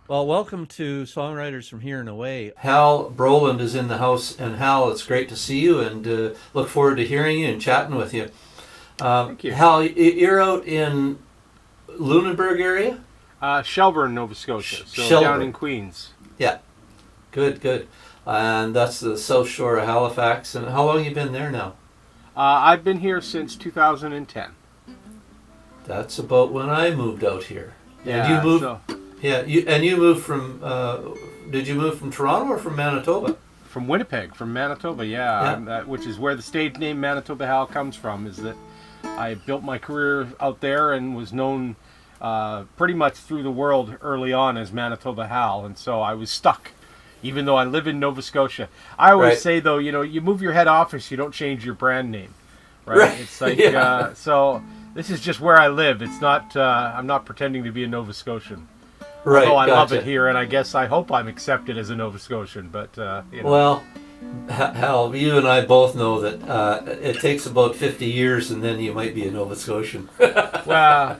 Well, welcome to Songwriters from Here and Away. Hal Broland is in the house, and Hal, it's great to see you, and look forward to hearing you and chatting with you. Thank you. Hal, you're out in Lunenburg area? Shelburne, Nova Scotia. So Shelburne. down in Queens. Yeah, good, good. And that's the south shore of Halifax. And how long have you been there now? I've been here since 2010. That's about when I moved out here. Yeah. And you moved. So, Yeah, you moved from. Did you move from Toronto or from Manitoba? from Winnipeg, from Manitoba, yeah. Which is where the stage name Manitoba Hal comes from. Is that I built my career out there and was known pretty much through the world early on as Manitoba Hal, and so I was stuck. Even though I live in Nova Scotia, I always Right. say though, you move your head office, you don't change your brand name, right? Right. It's like Yeah. so. This is just where I live. It's not. I'm not pretending to be a Nova Scotian. Right. Although I love gotcha. it here, and I hope I'm accepted as a Nova Scotian. But Well, Hal, you and I both know that it takes about 50 years, and then you might be a Nova Scotian. well,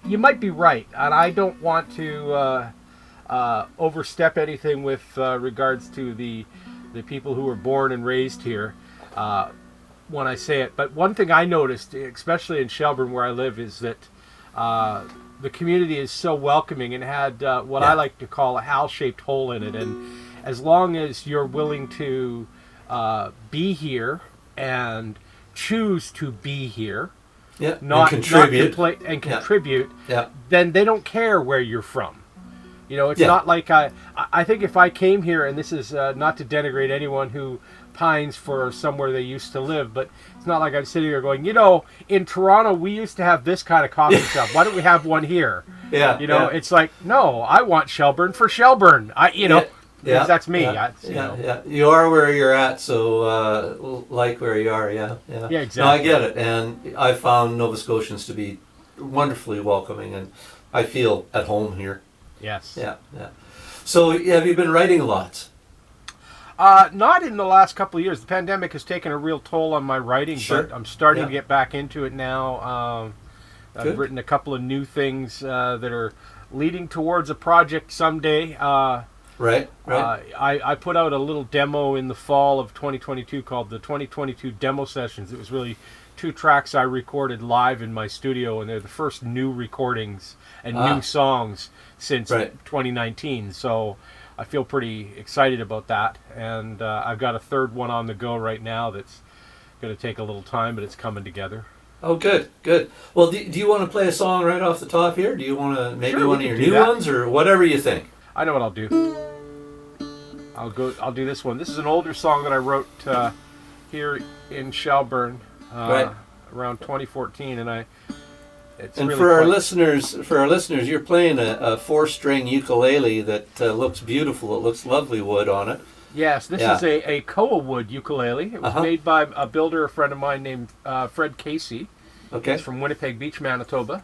you might be right, and I don't want to overstep anything with regards to the people who were born and raised here when I say it. But one thing I noticed, especially in Shelburne where I live, is that the community is so welcoming and had what I like to call a Hal-shaped hole in it. And as long as you're willing to be here and choose to be here, Yeah. not and contribute. and contribute, Yeah. then they don't care where you're from. It's Yeah. not like I think if I came here, and this is not to denigrate anyone who pines for somewhere they used to live, but it's not like I'm sitting here going, in Toronto we used to have this kind of coffee shop. Why don't we have one here? Yeah. yeah. It's like, no, I want Shelburne for Shelburne. Yeah. Because that's me. Yeah. Yeah. You are where you're at, so like where you are. Yeah. Yeah. Yeah, No, exactly. I get it, and I found Nova Scotians to be wonderfully welcoming, and I feel at home here. Yes. Yeah. Yeah. So, have you been writing a lot? Not in the last couple of years. The pandemic has taken a real toll on my writing, Sure. but I'm starting Yeah. to get back into it now. I've Good. written a couple of new things that are leading towards a project someday. Right. Right. I put out a little demo in the fall of 2022 called the 2022 Demo Sessions. It was really 2 tracks I recorded live in my studio, and they're the first new recordings and new songs since Right. 2019. So I feel pretty excited about that, and I've got a third one on the go right now that's going to take a little time, but it's coming together. Oh, good, good. Well, do you want to play a song right off the top here? Do you want to maybe Sure, one we of your can do new that. ones, or whatever you think? I know what I'll do. I'll do this one. This is an older song that I wrote here in Shelburne Right. around 2014, and it's And really for our quite- listeners, you're playing a 4-string ukulele that looks beautiful. It looks lovely wood on it. Yes, this Yeah. is a koa wood ukulele. It was Uh-huh. made by a builder, a friend of mine named Fred Casey. Okay. He's from Winnipeg Beach, Manitoba.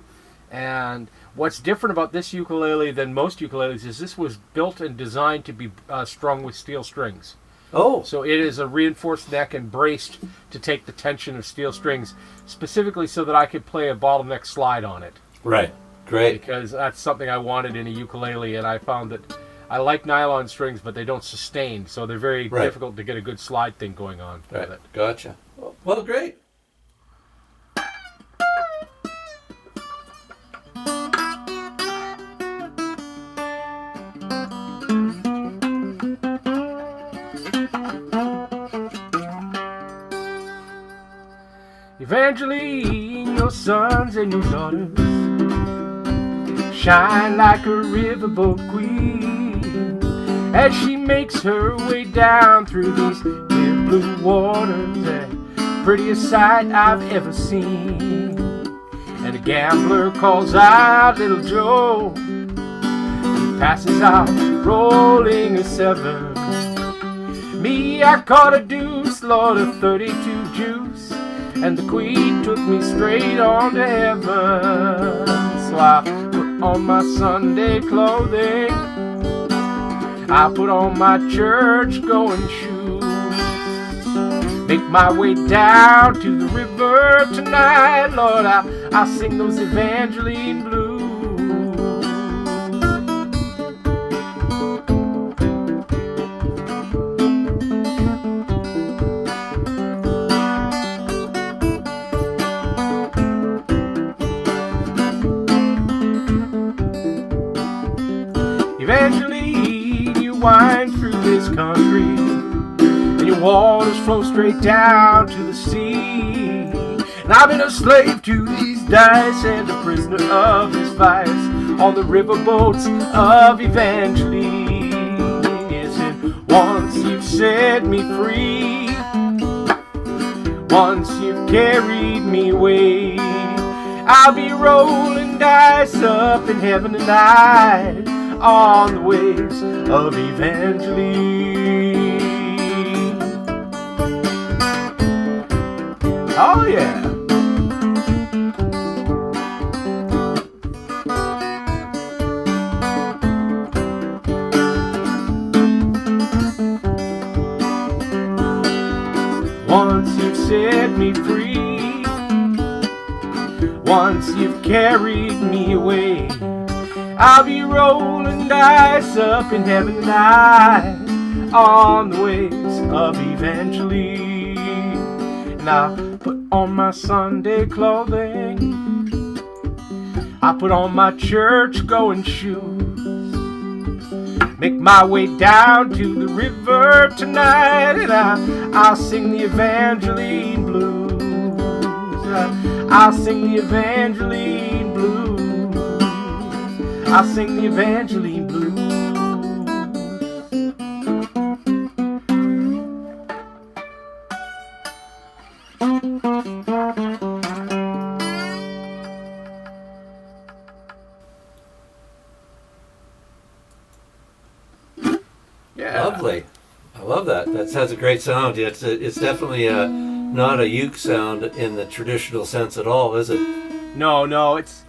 And what's different about this ukulele than most ukuleles is this was built and designed to be strung with steel strings. Oh, So it is a reinforced neck and braced to take the tension of steel strings, specifically so that I could play a bottleneck slide on it. right. Great. Because that's something I wanted in a ukulele, and I found that I like nylon strings, but they don't sustain, so they're very Right. difficult to get a good slide thing going on Right. with it. Gotcha. Well, great. Evangeline, your sons and your daughters shine like a riverboat queen as she makes her way down through these clear blue waters. The prettiest sight I've ever seen. And a gambler calls out Little Joe, he passes out rolling a 7. Me, I caught a deuce, Lord, of 32 juice, and the queen took me straight on to heaven. So I put on my Sunday clothing, I put on my church-going shoes, make my way down to the river tonight. Lord, I'll sing those Evangeline blues. Evangeline, you wind through this country, and your waters flow straight down to the sea. And I've been a slave to these dice and a prisoner of this vice on the riverboats of Evangeline. Yes, and once you've set me free, once you've carried me away, I'll be rolling dice up in heaven tonight on the waves of Evangeline. Oh yeah. Once you've set me free, once you've carried me away, I'll be rolling dice up in heaven tonight on the waves of Evangeline. And I put on my Sunday clothing, I put on my church-going shoes, make my way down to the river tonight, and I'll sing the Evangeline blues. I'll sing the Evangeline blues. I'll sing the Evangeline blues. Yeah. Lovely. I love that. That has a great sound. It's definitely not a uke sound in the traditional sense at all, is it? No, it's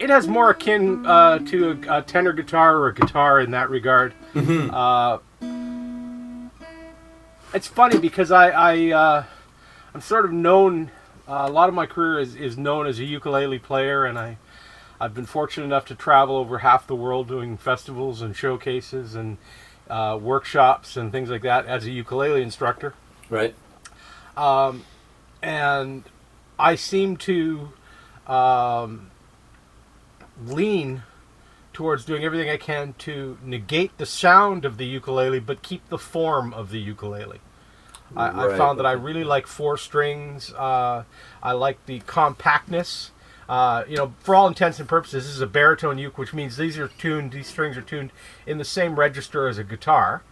it has more akin to a tenor guitar or a guitar in that regard. Mm-hmm. It's funny because I'm sort of known. A lot of my career is known as a ukulele player, and I've been fortunate enough to travel over half the world doing festivals and showcases and workshops and things like that as a ukulele instructor. Right. And I seem to lean towards doing everything I can to negate the sound of the ukulele but keep the form of the ukulele. I found that I really like 4 strings. I like the compactness. For all intents and purposes, this is a baritone uke, which means these strings are tuned in the same register as a guitar.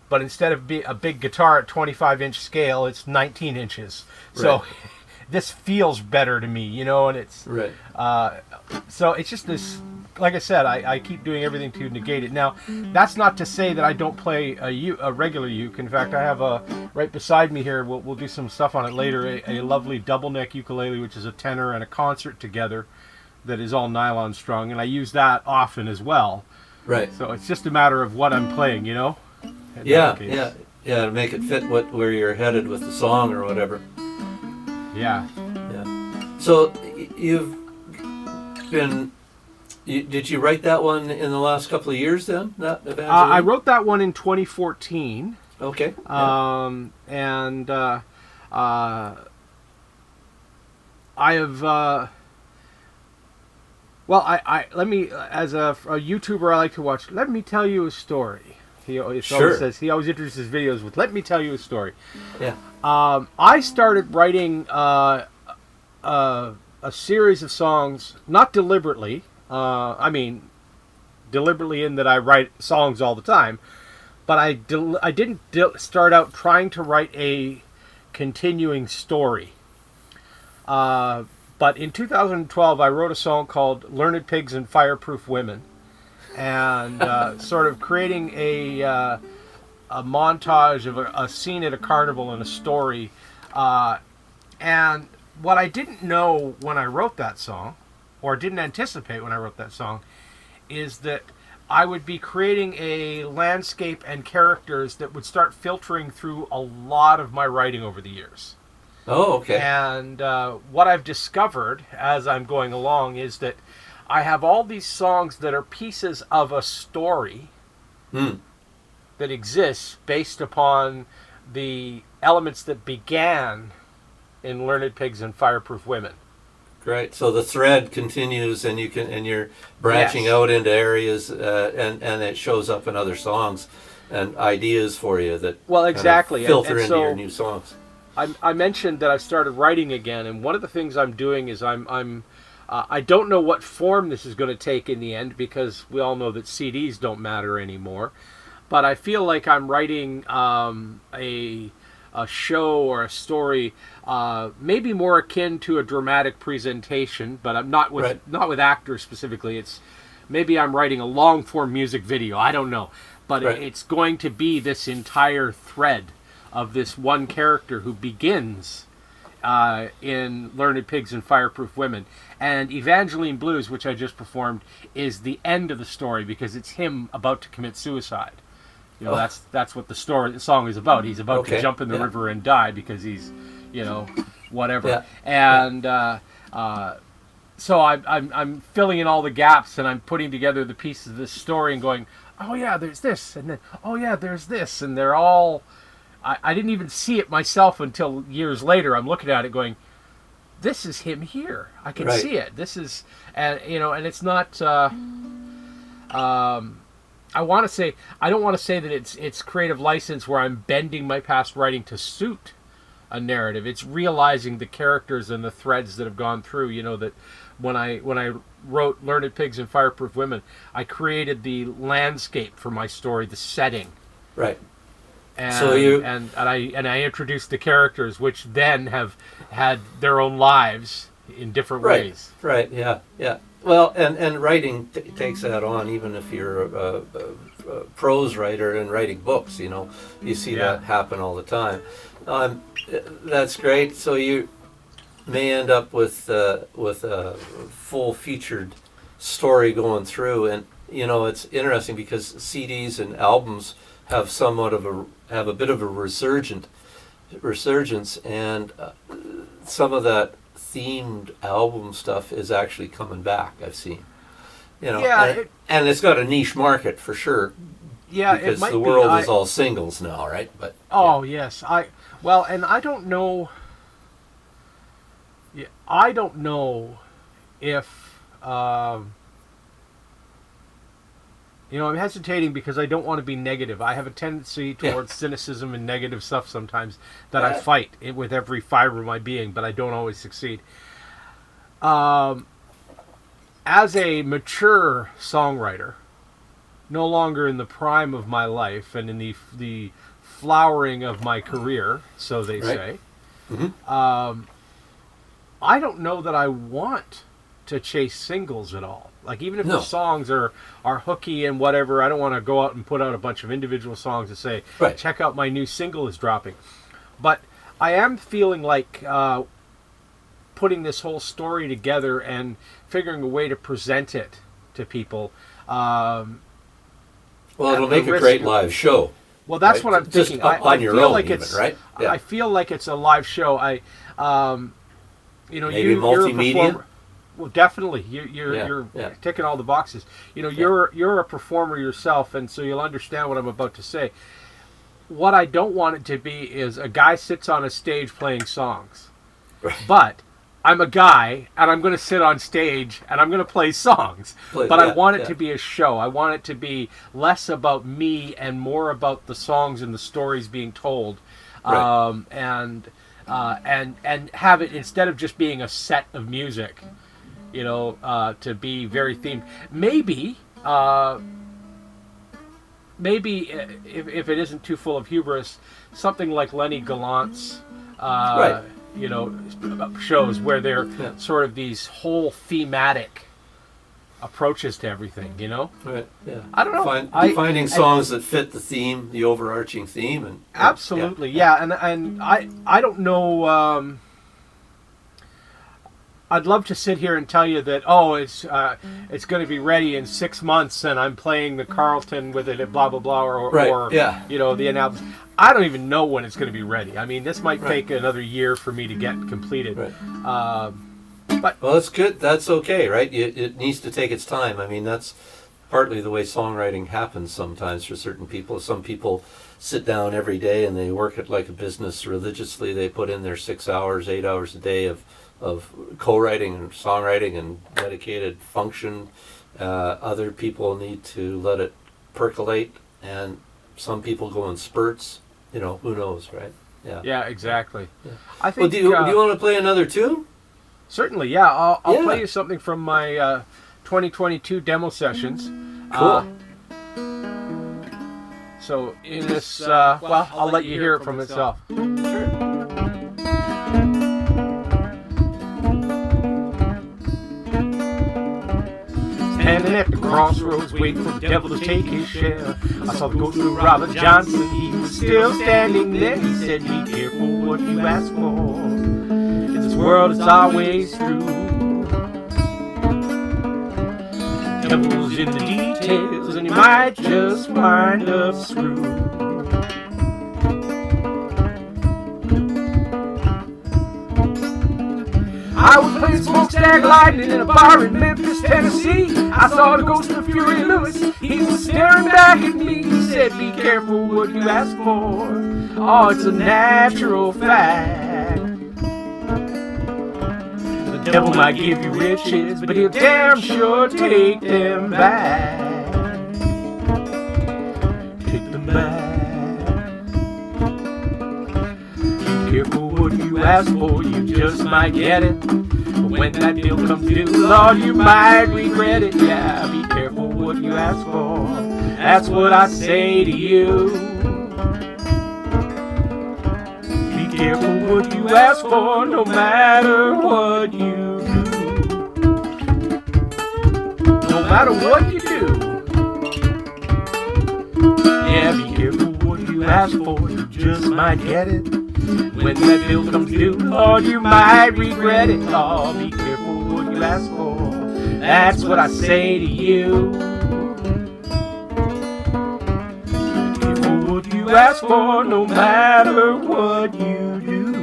But instead of being a big guitar at 25-inch scale, it's 19 inches. Right. So this feels better to me, and it's... Right. So it's just this... Like I said, I keep doing everything to negate it. Now, that's not to say that I don't play a regular uke. In fact, I have right beside me here, we'll do some stuff on it later, a lovely double neck ukulele, which is a tenor and a concert together that is all nylon strung, and I use that often as well. Right. So it's just a matter of what I'm playing, Yeah, to make it fit where you're headed with the song or whatever. Yeah. So you've been... Did you write that one in the last couple of years then? That Evangeline? I wrote that one in 2014. Okay. And I have... let me, as a YouTuber I like to watch, let me tell you a story. He always introduces videos with, let me tell you a story. Yeah. I started writing a series of songs, not deliberately. Deliberately in that I write songs all the time, but I didn't start out trying to write a continuing story. But in 2012, I wrote a song called Learned Pigs and Fireproof Women, and sort of creating a montage of a scene at a carnival and a story. And what I didn't know when I wrote that song, or didn't anticipate when I wrote that song, is that I would be creating a landscape and characters that would start filtering through a lot of my writing over the years. Oh, okay. And what I've discovered as I'm going along is that I have all these songs that are pieces of a story that exists based upon the elements that began in Learned Pigs and Fireproof Women. great. So the thread continues, and you're branching Yes. out into areas, and it shows up in other songs and ideas for you that Well, kind of exactly. filter And into so your new songs. I mentioned that I've started writing again, and one of the things I'm doing is I don't know what form this is going to take in the end, because we all know that CDs don't matter anymore. But I feel like I'm writing a show or a story, maybe more akin to a dramatic presentation, but I'm not with Right. not with actors specifically. It's maybe I'm writing a long form music video. I don't know, but Right. it's going to be this entire thread of this one character who begins in Learned Pigs and Fireproof Women. And Evangeline Blues, which I just performed, is the end of the story, because it's him about to commit suicide. You know, that's what the song is about. He's about to Okay. jump in the Yeah. river and die because he's, whatever. Yeah. And so I'm filling in all the gaps, and I'm putting together the pieces of this story and going, oh yeah, there's this, and then oh yeah, there's this, and they're all. I didn't even see it myself until years later. I'm looking at it going, this is him here. I can Right. see it. This is, and it's not. I want to say, I don't want to say that it's creative license where I'm bending my past writing to suit a narrative. It's realizing the characters and the threads that have gone through. That when I wrote Learned Pigs and Fireproof Women, I created the landscape for my story, the setting. Right. And, So you- and I introduced the characters, which then have had their own lives in different ways. Right. Yeah. Yeah. Well, and writing takes that on, even if you're a prose writer and writing books. You see Yeah. that happen all the time. That's great. So you may end up with a full featured story going through, and it's interesting because CDs and albums have a bit of a resurgence, and some of that themed album stuff is actually coming back. I've seen, Yeah, and it's got a niche market for sure. Yeah, it Because might the be. world is all singles now, right? But Oh yes, and I don't know. Yeah, I don't know if I'm hesitating because I don't want to be negative. I have a tendency towards cynicism and negative stuff sometimes that I fight with every fiber of my being, but I don't always succeed. As a mature songwriter, no longer in the prime of my life and in the flowering of my career, so they say, I don't know that I want to chase singles at all. Like, even if the songs are hooky and whatever, I don't want to go out and put out a bunch of individual songs and say, check out my new single is dropping. But I am feeling like putting this whole story together and figuring a way to present it to people. Well, it'll make a great live show. Well, that's right? what I'm Just thinking. on your feel own, like even, it's right? Yeah. I feel like it's a live show. Maybe You're a multimedia? performer. Well, definitely. You're ticking all the boxes. You're a performer yourself, and so you'll understand what I'm about to say. What I don't want it to be is a guy sits on a stage playing songs. Right. But I'm a guy, and I'm going to sit on stage, and I'm going to play songs. But I want it to be a show. I want it to be less about me and more about the songs and the stories being told. Right. And have it, instead of just being a set of music, to be very themed. Maybe if it isn't too full of hubris, something like Lenny Gallant's shows where they're sort of these whole thematic approaches to everything, Right. Yeah. I don't know. Finding songs that fit the theme, the overarching theme, and absolutely, and I don't know. I'd love to sit here and tell you that it's going to be ready in 6 months, and I'm playing the Carlton with it, blah blah blah, or the analysis. I don't even know when it's going to be ready. I mean, this might take another year for me to get completed. Right. But that's good. That's okay, right? It needs to take its time. I mean, that's partly the way songwriting happens sometimes for certain people. Some people sit down every day and they work it like a business religiously. They put in their 6 hours, 8 hours a day of co-writing and songwriting and dedicated function. Other people need to let it percolate, and some people go in spurts. Who knows, right? Yeah. Yeah, exactly. Yeah. I think. Well, do you want to play another tune? Certainly, yeah. I'll Yeah. play you something from my 2022 demo sessions. Cool. So in this, I'll let you hear it from itself. Sure. Standing at the crossroads, waiting for the devil to take his share. I saw the ghost of Robert Johnson. He was still standing there. He said, "Be careful what you ask for. In this world, it's always through. The devil's in the details, and you might just wind up screwed." I was playing Smokestack Lightning in a bar in Memphis, Tennessee. I saw the ghost of Fury Lewis. He was staring back at me. He said, "Be careful what you ask for. Oh, it's a natural fact. The devil might give you riches, but he'll damn sure take them back. Take them back. Be careful what you ask for, you just might get it. But when that bill comes due, Lord, you might regret it. Yeah, be careful what you ask for. That's what I say to you. Be careful what you ask for, no matter what you do. No matter what you do. Yeah, be careful what you ask for, you just might get it. When that bill comes due, Lord, you might regret it. Oh, be careful what you ask for. That's what I say to you. Be careful what you ask for, no matter what you do.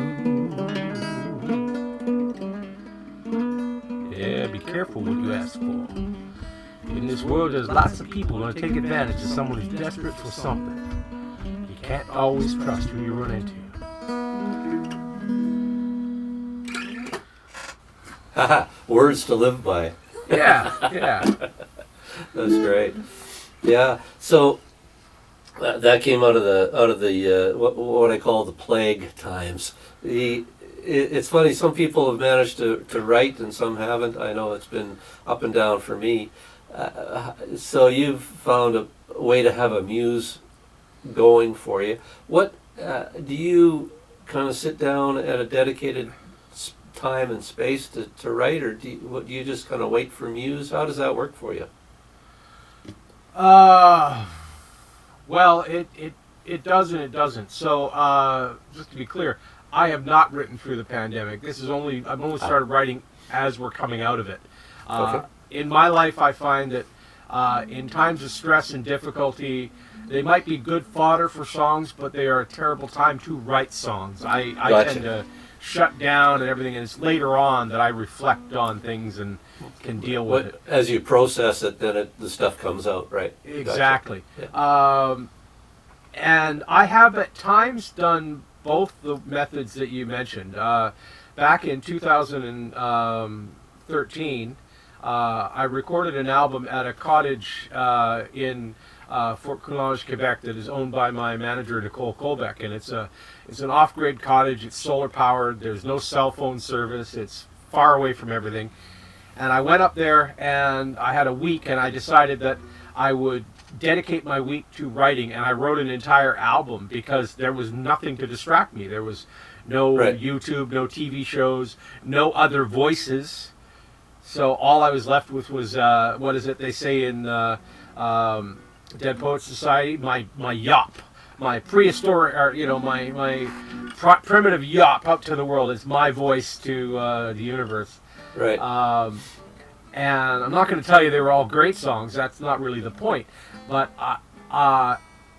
Yeah, be careful what you ask for. In this world, there's lots of people going to take advantage of someone who's desperate for something. You can't always trust who you run into. Words to live by. Yeah. That's great. Yeah. So that came out of the what I call the plague times. It's funny. Some people have managed to write, and some haven't. I know it's been up and down for me. So you've found a way to have a muse going for you. What do you kind of sit down at a dedicated time and space to write, or do you just kind of wait for muse? How does that work for you? Well, it does and it doesn't. So just to be clear, I have not written through the pandemic. I've only started writing as we're coming out of it. Okay. In my life, I find that in times of stress and difficulty, they might be good fodder for songs, but they are a terrible time to write songs. I Gotcha. tend to shut down and everything, and it's later on that I reflect on things and can deal with it. As you process it, then the stuff comes out, right? Exactly. Gotcha. Yeah. And I have at times done both the methods that you mentioned. Back in 2013, I recorded an album at a cottage in Fort Coulonge, Quebec, that is owned by my manager, Nicole Colbeck, and it's an off-grid cottage. It's solar powered. There's no cell phone service. It's far away from everything. And I went up there, and I had a week, and I decided that I would dedicate my week to writing, and I wrote an entire album because there was nothing to distract me. There was no Right. YouTube, no TV shows, no other voices. So all I was left with was what is it they say in Dead Poets Society? My yop, my prehistoric, or my primitive yop out to the world. It's my voice to the universe. Right. And I'm not going to tell you they were all great songs. That's not really the point. But I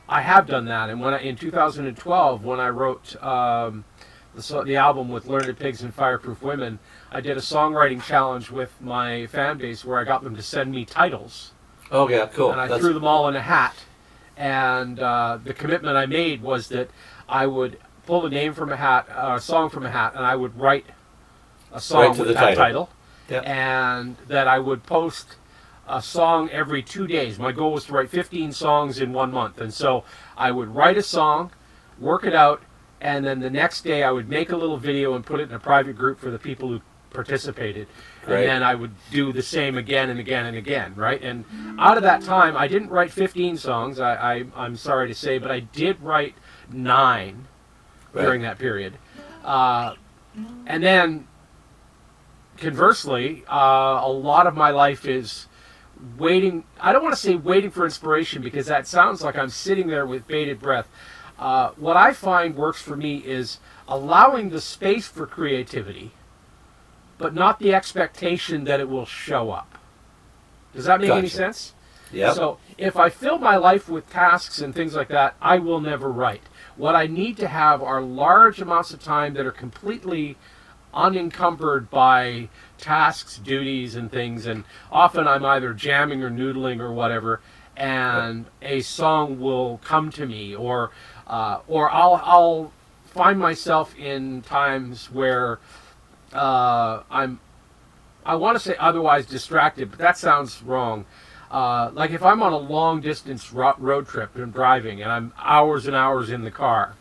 have done that. And in 2012, when I wrote the album with Learned Pigs and Fireproof Women, I did a songwriting challenge with my fan base where I got them to send me titles. Oh yeah, cool. And I threw them all in a hat. And the commitment I made was that I would pull a name from a hat, a song from a hat, and I would write a song with that title. Yeah. And that I would post a song every 2 days. My goal was to write 15 songs in 1 month. And so I would write a song, work it out, and then the next day I would make a little video and put it in a private group for the people who participated. Right. And then I would do the same again and again and again, right? And out of that time, I didn't write 15 songs, I'm sorry to say, but I did write 9 during that period. And then, conversely, a lot of my life is waiting. I don't want to say waiting for inspiration, because that sounds like I'm sitting there with bated breath. What I find works for me is allowing the space for creativity, but not the expectation that it will show up. Does that make any sense? Yeah. So if I fill my life with tasks and things like that, I will never write. What I need to have are large amounts of time that are completely unencumbered by tasks, duties, and things. And often I'm either jamming or noodling or whatever, and a song will come to me, or I'll find myself in times where I want to say otherwise distracted, but that sounds wrong. Like if I'm on a long distance road trip and driving and I'm hours and hours in the car,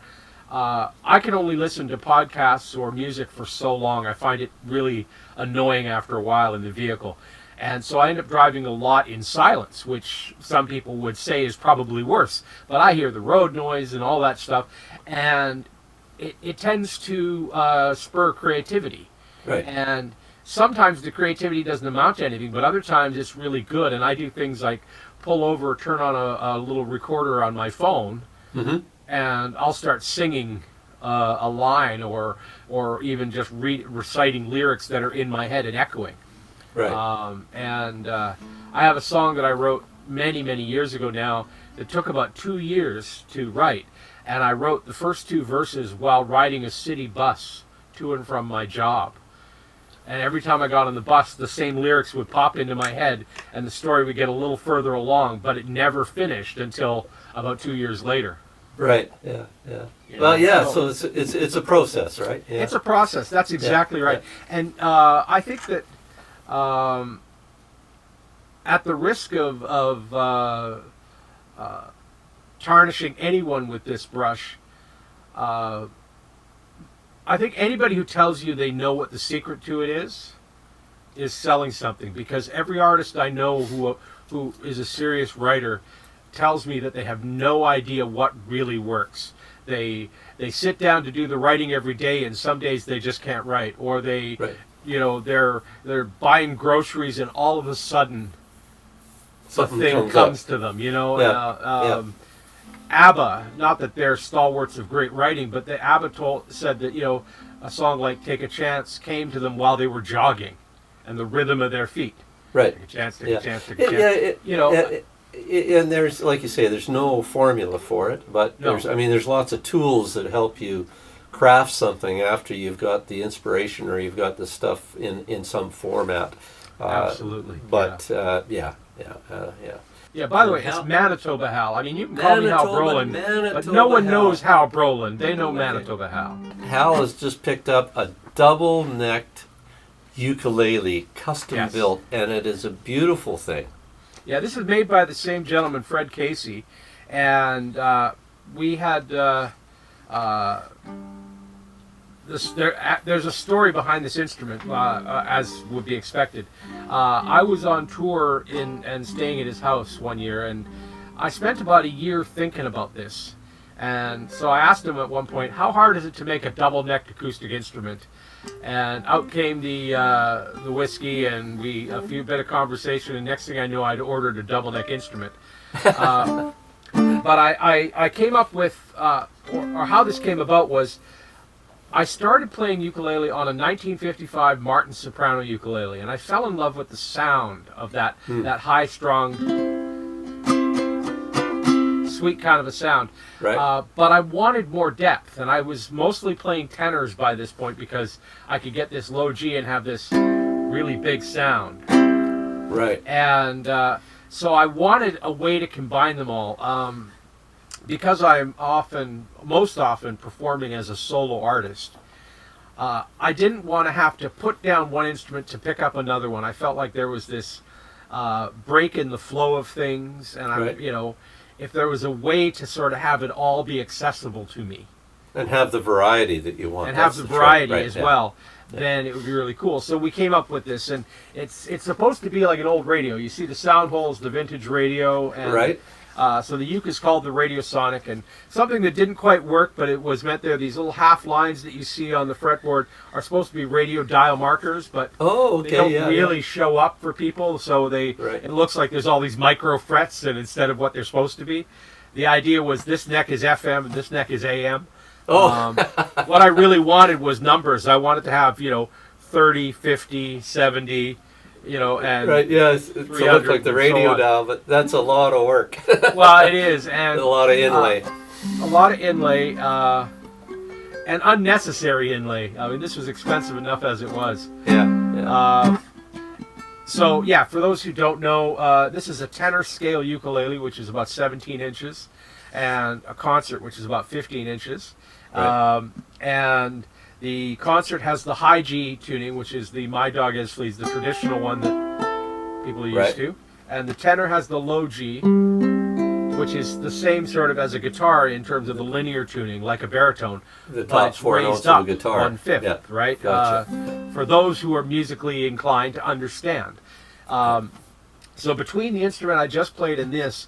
I can only listen to podcasts or music for so long. I find it really annoying after a while in the vehicle. And so I end up driving a lot in silence, which some people would say is probably worse. But I hear the road noise and all that stuff, and it tends to spur creativity. Right. And sometimes the creativity doesn't amount to anything, but other times it's really good. And I do things like pull over, turn on a little recorder on my phone, and I'll start singing a line, or even just reciting lyrics that are in my head and echoing. Right. I have a song that I wrote many, many years ago now that took about 2 years to write. And I wrote the first 2 verses while riding a city bus to and from my job. And every time I got on the bus, the same lyrics would pop into my head, and the story would get a little further along, but it never finished until about 2 years later. Right. Yeah. Yeah. Well, yeah. So it's a process, right? Yeah. It's a process. That's exactly right. Yeah. And I think that at the risk of tarnishing anyone with this brush, I think anybody who tells you they know what the secret to it is selling something. Because every artist I know who is a serious writer tells me that they have no idea what really works. They sit down to do the writing every day, and some days they just can't write, or they, they're buying groceries, and all of a sudden, the thing comes to them. ABBA, not that they're stalwarts of great writing, but the ABBA said that a song like "Take a Chance" came to them while they were jogging, and the rhythm of their feet. Right. Take a chance, take a chance, take a chance. And there's, like you say, there's no formula for it, but there's lots of tools that help you craft something after you've got the inspiration or you've got the stuff in some format. Absolutely. But yeah. By the way, it's Manitoba Hal. I mean, you can call me Hal Brolin, but no one knows Hal Brolin. They know Manitoba Hal. Hal has just picked up a double-necked ukulele, custom built, and it is a beautiful thing. Yeah, this is made by the same gentleman, Fred Casey, and we had there's a story behind this instrument, as would be expected. I was on tour and staying at his house one year, and I spent about a year thinking about this. And so I asked him at one point, how hard is it to make a double-necked acoustic instrument? And out came the whiskey, and a few bit of conversation, and next thing I knew, I'd ordered a double-neck instrument. But I came up with, or how this came about was, I started playing ukulele on a 1955 Martin soprano ukulele, and I fell in love with the sound of that high-strung, sweet kind of a sound. Right. But I wanted more depth, and I was mostly playing tenors by this point because I could get this low G and have this really big sound. Right. And so I wanted a way to combine them all. because I'm most often performing as a solo artist, I didn't want to have to put down one instrument to pick up another one. I felt like there was this break in the flow of things, and Right. if there was a way to sort of have it all be accessible to me, And have the variety that you want. and have That's the trick, variety right, as yeah. well, then it would be really cool. So we came up with this, and it's supposed to be like an old radio. You see the sound holes, the vintage radio, and Right. so the uke is called the Radiosonic, and something that didn't quite work, but it was meant there. These little half lines that you see on the fretboard are supposed to be radio dial markers, but Oh, they okay. don't Yeah. really show up for people. So Right. it looks like there's all these micro frets, and instead of what they're supposed to be, the idea was this neck is FM and this neck is AM. Oh. What I really wanted was numbers. I wanted to have 30, 50, 70. And Right. Yeah. It looked 300 like the and so radio on. dial, but that's a lot of work. Well, it is, and A lot of inlay. a lot of inlay, and unnecessary inlay. I mean, this was expensive enough as it was. Yeah. Yeah. So yeah, for those who don't know, this is a tenor scale ukulele, which is about 17 inches, and a concert, which is about 15 inches. Right. And the concert has the high G tuning, which is the My Dog Is Fleas, the traditional one that people are used Right. to. And the tenor has the low G, which is the same sort of as a guitar in terms of the linear tuning, like a baritone. The But top it's four notes raised of up a guitar. 1/5, Yeah. right? Gotcha. For those who are musically inclined to understand. So between the instrument I just played and this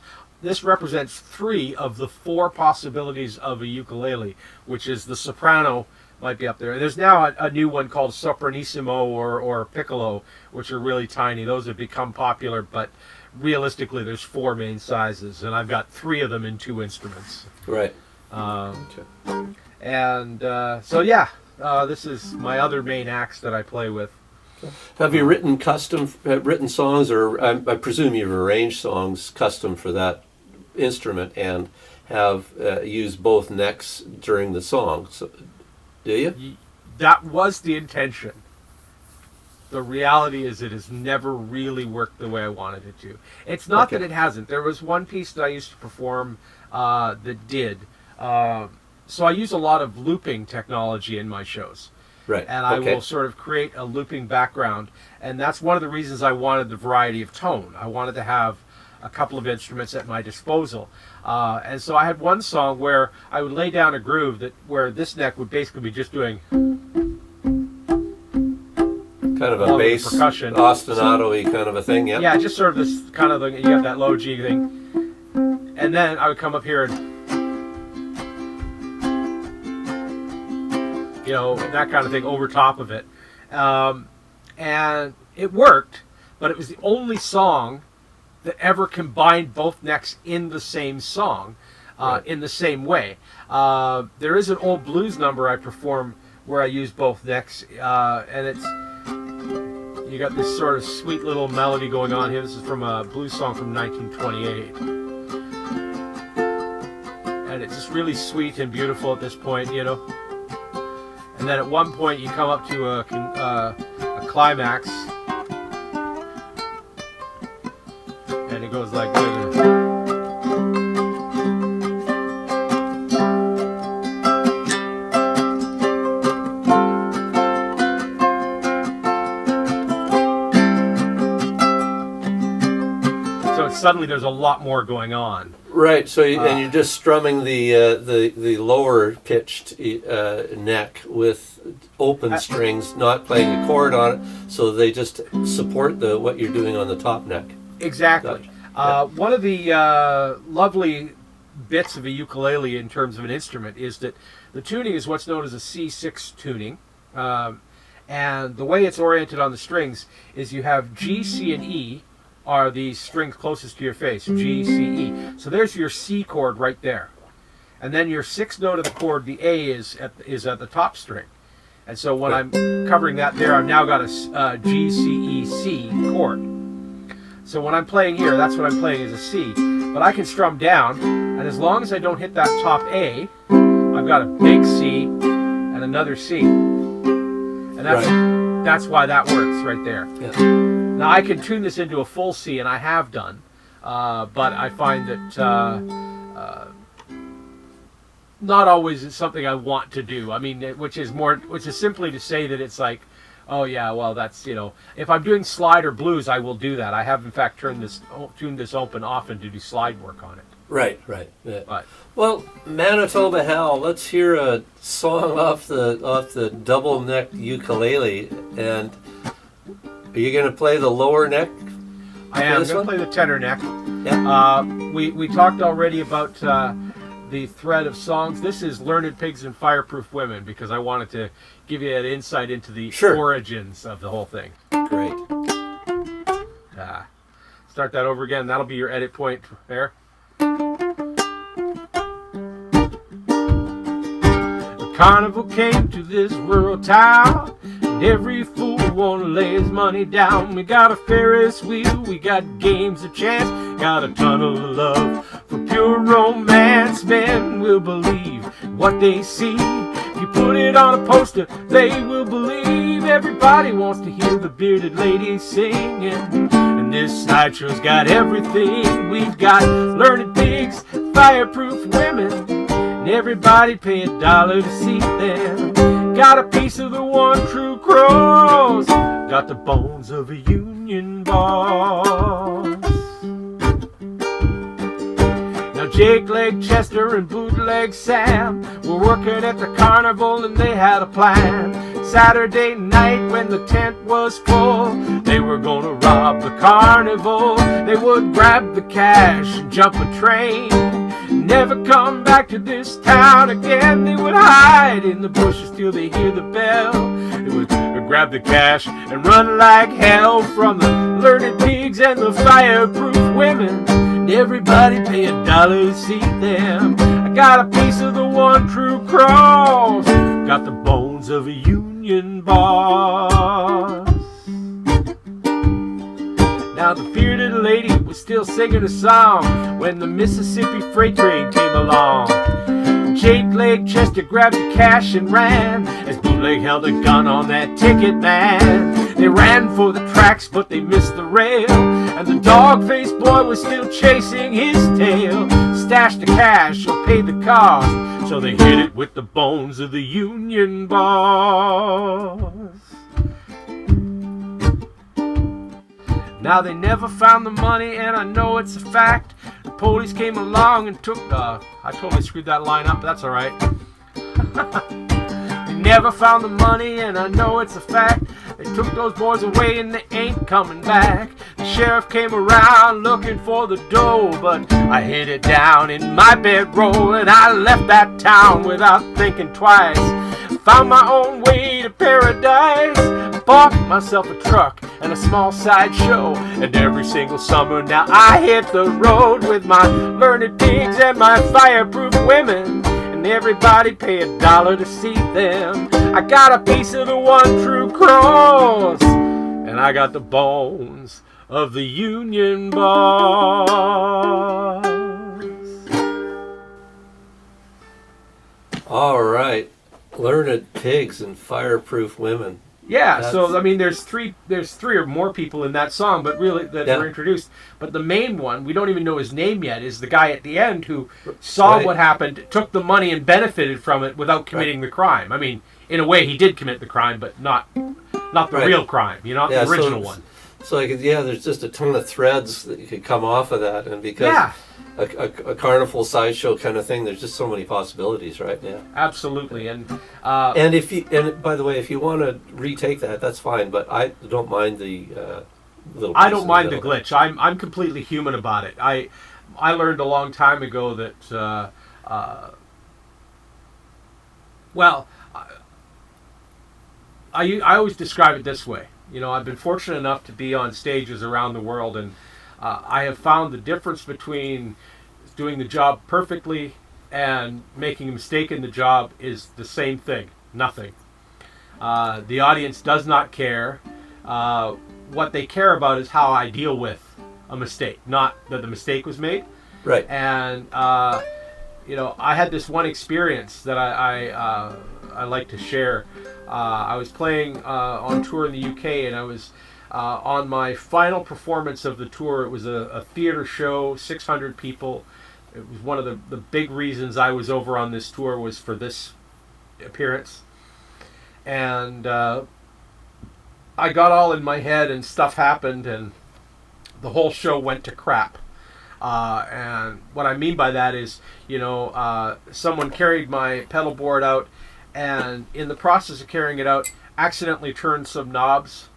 represents 3 of the 4 possibilities of a ukulele, which is the soprano might be up there. And there's now a new one called sopranissimo or piccolo, which are really tiny. Those have become popular, but realistically there's 4 main sizes, and I've got 3 of them in 2 instruments. Right. And so yeah, this is my other main axe that I play with. Have you written written songs, or I presume you've arranged songs custom for that instrument, and have used both necks during the song? So, do you? That was the intention. The reality is it has never really worked the way I wanted it to. It's not Okay. that it hasn't. There was one piece that I used to perform that did. So I use a lot of looping technology in my shows. Right. And I okay. will sort of create a looping background. And that's one of the reasons I wanted the variety of tone. I wanted to have a couple of instruments at my disposal. And so I had one song where I would lay down a groove where this neck would basically be just doing Kind of a along with bass, percussion. ostinato-y kind of a thing, yeah? Yeah, just sort of this kind of, you have that low G thing. And then I would come up here and, that kind of thing over top of it. And it worked, but it was the only song that ever combined both necks in the same song, Right. in the same way. There is an old blues number I perform where I use both necks, and you got this sort of sweet little melody going on here. This is from a blues song from 1928. And it's just really sweet and beautiful at this point, And then at one point you come up to a climax. And it goes like this. Suddenly there's a lot more going on. Right. So and you're just strumming the lower pitched neck with open strings, not playing a chord on it, so they just support what you're doing on the top neck. Exactly. Gotcha. One of the lovely bits of a ukulele in terms of an instrument is that the tuning is what's known as a C6 tuning. And the way it's oriented on the strings is you have G, C, and E are the strings closest to your face, G, C, E. So there's your C chord right there. And then your 6th note of the chord, the A, is at the top string. And so when I'm covering that there, I've now got a G, C, E, C chord. So when I'm playing here, that's what I'm playing is a C. But I can strum down, and as long as I don't hit that top A, I've got a big C and another C. And that's why that works right there. Yeah. Now I can tune this into a full C, and I have done, but I find that not always is something I want to do. I mean, which is simply to say that it's like, oh yeah, well that's, if I'm doing slide or blues, I will do that. I have in fact tuned this open often to do slide work on it. Right. Yeah. But Well, Manitoba Hal, let's hear a song off the double neck ukulele. And are you going to play the lower neck? I am going to play the tenor neck. Yeah. We talked already about the thread of songs. This is Learned Pigs and Fireproof Women, because I wanted to give you an insight into the origins of the whole thing. Great. Start that over again. That'll be your edit point there. The carnival came to this rural town, and every fool wanna lay his money down. We got a Ferris wheel, we got games of chance, got a tunnel of love for pure romance. Men will believe what they see. If you put it on a poster, they will believe. Everybody wants to hear the bearded lady singing. And this sideshow's got everything. We've got learned pigs, fireproof women, and everybody pay $1 to see them. Got a piece of the one true cross, got the bones of a union boss. Jake Leg Chester and Bootleg Sam were working at the carnival, and they had a plan. Saturday night when the tent was full, they were gonna rob the carnival. They would grab the cash and jump a train, never come back to this town again. They would hide in the bushes till they hear the bell. They would grab the cash and run like hell from the learned pigs and the fireproof women. Everybody pay $1 to see them. I got a piece of the one true cross, got the bones of a union boss. Now the bearded lady was still singing a song when the Mississippi freight train came along. Jake Leg Chester grabbed the cash and ran as Bootleg held a gun on that ticket man. They ran for the tracks, but they missed the rail, and the dog-faced boy was still chasing his tail. Stashed the cash or paid the cost, so they hit it with the bones of the union boss. Now they never found the money, and I know it's a fact. The police came along and took I totally screwed that line up, but that's alright. They never found the money, and I know it's a fact. They took those boys away and they ain't coming back. The sheriff came around looking for the dough, but I hid it down in my bedroll, and I left that town without thinking twice. Found my own way to paradise. Bought myself a truck and a small sideshow, and every single summer now I hit the road with my learned pigs and my fireproof women, and everybody pay $1 to see them. I got a piece of the one true cross, and I got the bones of the union boss. All right. Learned pigs and fireproof women. Yeah, so I mean, there's three or more people in that song, but really that were introduced. But the main one, we don't even know his name yet, is the guy at the end who saw what happened, took the money, and benefited from it without committing the crime. I mean, in a way, he did commit the crime, but not the real crime, not the original one. So there's just a ton of threads that you could come off of that, and because a carnival sideshow kind of thing, there's just so many possibilities, right? Yeah, absolutely. And by the way, if you want to retake that, that's fine. But I don't mind the little. I don't mind the glitch. I'm completely human about it. I learned a long time ago that I always describe it this way. I've been fortunate enough to be on stages around the world, and I have found the difference between doing the job perfectly and making a mistake in the job is the same thing. Nothing. The audience does not care. What they care about is how I deal with a mistake, not that the mistake was made. Right. And I had this one experience that I like to share. I was playing on tour in the UK, and I was on my final performance of the tour. It was a theater show, 600 people. it was one of the big reasons I was over on this tour was for this appearance. And I got all in my head and stuff happened and the whole show went to crap. And what I mean by that is, someone carried my pedal board out and in the process of carrying it out, accidentally turned some knobs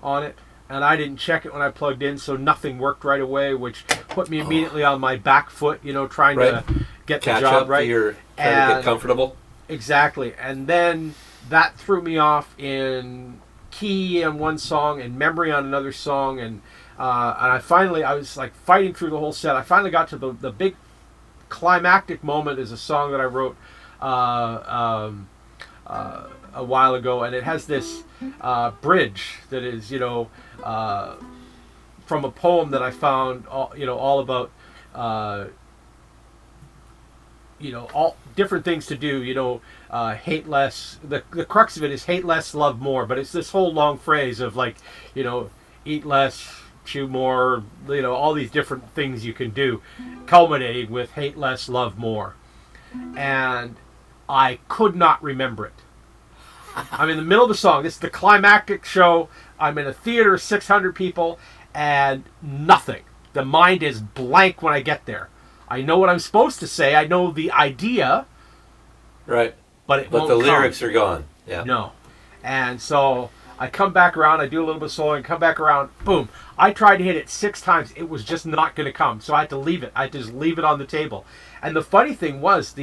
on it. And I didn't check it when I plugged in, so nothing worked right away, which put me immediately on my back foot, trying to get Catch the job up right. Trying to get comfortable. Exactly. And then that threw me off in key on one song and memory on another song. And I was like fighting through the whole set. I finally got to the big climactic moment is a song that I wrote a while ago. And it has this bridge that is, from a poem that I found, all about, all different things to do, hate less. The crux of it is hate less, love more. But it's this whole long phrase of like, eat less, chew more, all these different things you can do, culminating with hate less, love more. And I could not remember it. I'm in the middle of the song. This is the climactic show. I'm in a theater of 600 people and nothing. The mind is blank when I get there. I know what I'm supposed to say. I know the idea. Right. But the lyrics are gone. Yeah. No. And so I come back around. I do a little bit of soloing. Come back around. Boom. I tried to hit it 6 times. It was just not going to come. So I had to leave it. I had to just leave it on the table. And the funny thing was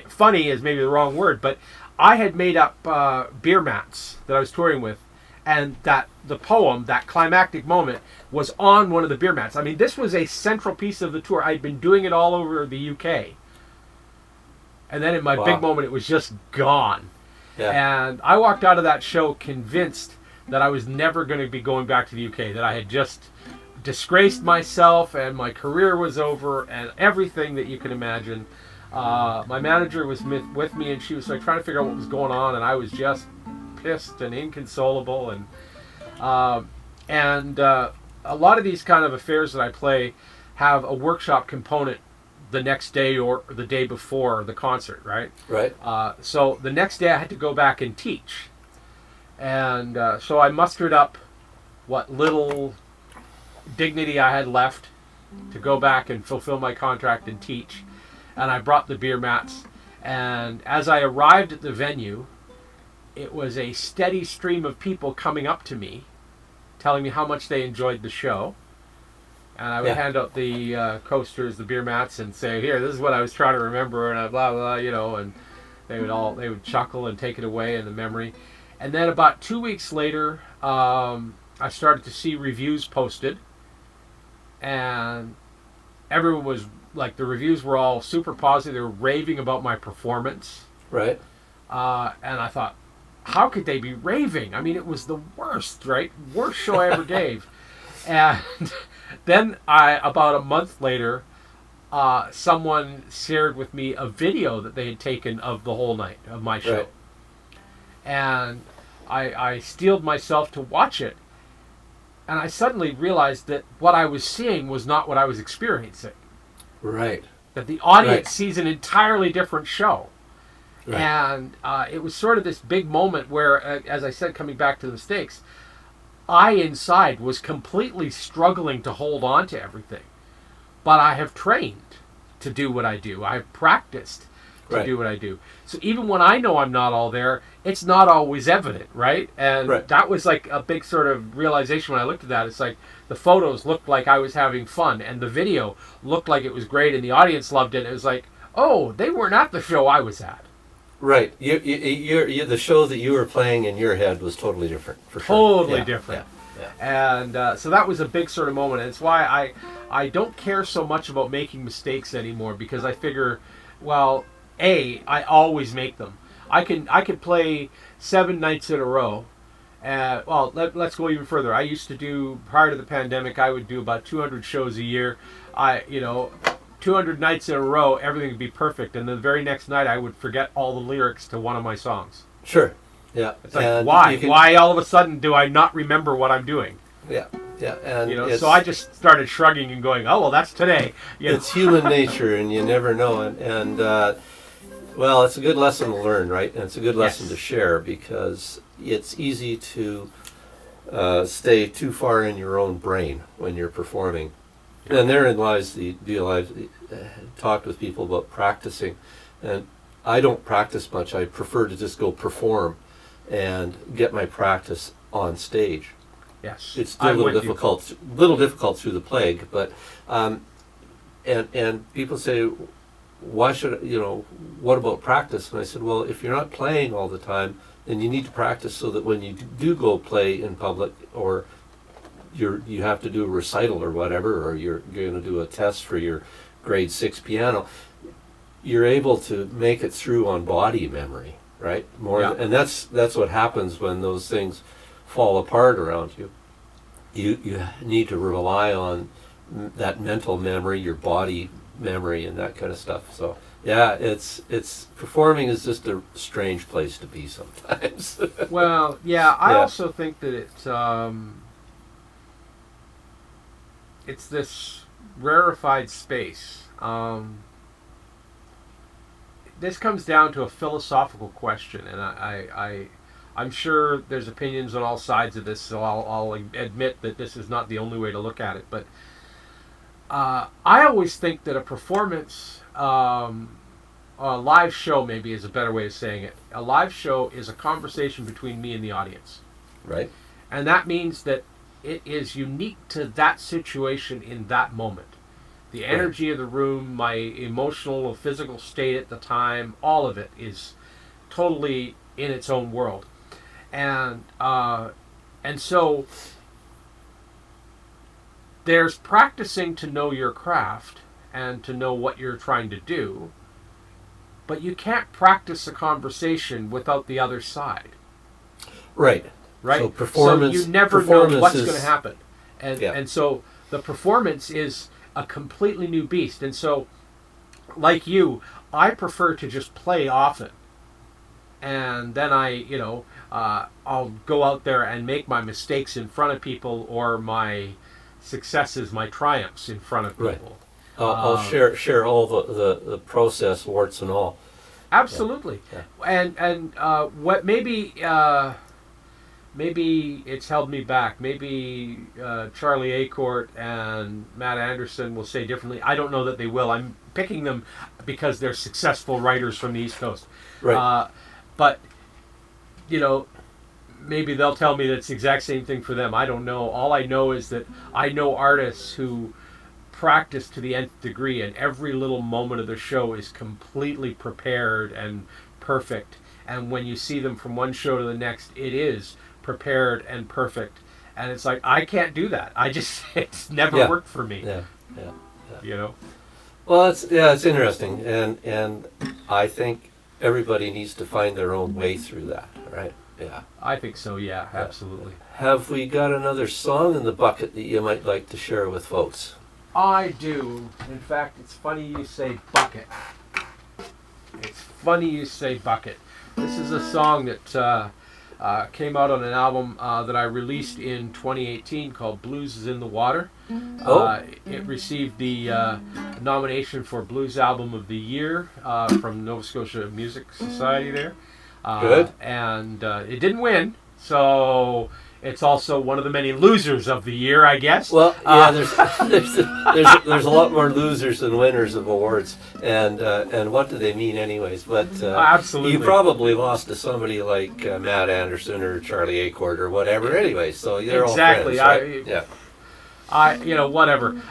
funny is maybe the wrong word, but I had made up beer mats that I was touring with, and that the poem, that climactic moment, was on one of the beer mats. I mean, this was a central piece of the tour. I'd been doing it all over the UK. And then in my big moment, it was just gone. Yeah. And I walked out of that show convinced that I was never going to be going back to the UK, that I had just disgraced myself and my career was over and everything that you can imagine. My manager was with me and she was like trying to figure out what was going on, and I was just pissed and inconsolable. And a lot of these kind of affairs that I play have a workshop component the next day or the day before the concert, right? Right. So the next day I had to go back and teach. And so I mustered up what little dignity I had left to go back and fulfill my contract and teach. And I brought the beer mats. And as I arrived at the venue, it was a steady stream of people coming up to me, telling me how much they enjoyed the show. And I would hand out the coasters, the beer mats, and say, "Here, this is what I was trying to remember," and blah blah, and they would chuckle and take it away in the memory. And then about 2 weeks later, I started to see reviews posted, and everyone was like, the reviews were all super positive. They were raving about my performance. Right. And I thought, how could they be raving? I mean, it was the worst, right? Worst show I ever gave. And then about a month later, someone shared with me a video that they had taken of the whole night of my show. Right. And I steeled myself to watch it. And I suddenly realized that what I was seeing was not what I was experiencing. Right. That the audience sees an entirely different show. Right. And it was sort of this big moment where, as I said, coming back to the mistakes, I inside was completely struggling to hold on to everything. But I have trained to do what I do. I have practiced to do what I do. So even when I know I'm not all there, it's not always evident, right? And that was like a big sort of realization when I looked at that. It's like the photos looked like I was having fun, and the video looked like it was great, and the audience loved it. It was like, oh, they weren't at the show I was at. Right. The show that you were playing in your head was totally different, for sure. Totally different. Yeah. And so that was a big sort of moment. And it's why I don't care so much about making mistakes anymore, because I figure, well, I always make them. I can play 7 nights in a row. Let's go even further. I used to do, prior to the pandemic, I would do about 200 shows a year. 200 nights in a row, everything would be perfect. And the very next night, I would forget all the lyrics to one of my songs. Sure. Yeah. It's like, why? Why all of a sudden do I not remember what I'm doing? Yeah. Yeah, and You know, so I just started shrugging and going, "Oh well, that's today." You know? it's human nature, and you never know. And well, it's a good lesson to learn, right? And it's a good lesson to share, because it's easy to stay too far in your own brain when you're performing. And therein lies the deal. I've talked with people about practicing, and I don't practice much. I prefer to just go perform and get my practice on stage. Yes, It's still a little difficult through the plague, but and people say, why should what about practice? And I said, well, if you're not playing all the time, then you need to practice so that when you do go play in public, or you have to do a recital or whatever, or you're going to do a test for your grade 6 piano, you're able to make it through on body memory, right? And that's what happens when those things fall apart around you. You need to rely on that mental memory, your body memory, and that kind of stuff. So yeah, it's performing is just a strange place to be sometimes. Well, yeah, I also think that it's this rarefied space. This comes down to a philosophical question, and I'm sure there's opinions on all sides of this, so I'll admit that this is not the only way to look at it. But I always think that a performance, a live show maybe is a better way of saying it. A live show is a conversation between me and the audience. Right. And that means that it is unique to that situation in that moment. The energy of the room, my emotional or physical state at the time, all of it is totally in its own world. And so there's practicing to know your craft and to know what you're trying to do, but you can't practice a conversation without the other side. Right. So you never know what's going to happen. And so the performance is a completely new beast. And so, like you, I prefer to just play often. And then I'll go out there and make my mistakes in front of people, or my successes, my triumphs in front of people. Right. I'll share all the process, warts and all. Absolutely. Yeah. And what maybe it's held me back. Maybe Charlie Acourt and Matt Anderson will say differently. I don't know that they will. I'm picking them because they're successful writers from the East Coast. Right. But, maybe they'll tell me that it's the exact same thing for them. I don't know. All I know is that I know artists who practice to the nth degree, and every little moment of the show is completely prepared and perfect. And when you see them from one show to the next, it is prepared and perfect. And it's like, I can't do that. It's never worked for me. Yeah. Well, it's interesting, and I think everybody needs to find their own way through that, right? Yeah. I think so, yeah, absolutely. Have we got another song in the bucket that you might like to share with folks? I do. In fact, it's funny you say bucket. This is a song that came out on an album that I released in 2018 called Blues is in the Water. It received the nomination for Blues Album of the Year from Nova Scotia Music Society there. Good. And it didn't win, so it's also one of the many losers of the year, I guess. Well, yeah, there's a lot more losers than winners of awards, and what do they mean anyways? But absolutely, you probably lost to somebody like Matt Anderson or Charlie Acourt or whatever. Anyway, so they're all friends, right? Whatever.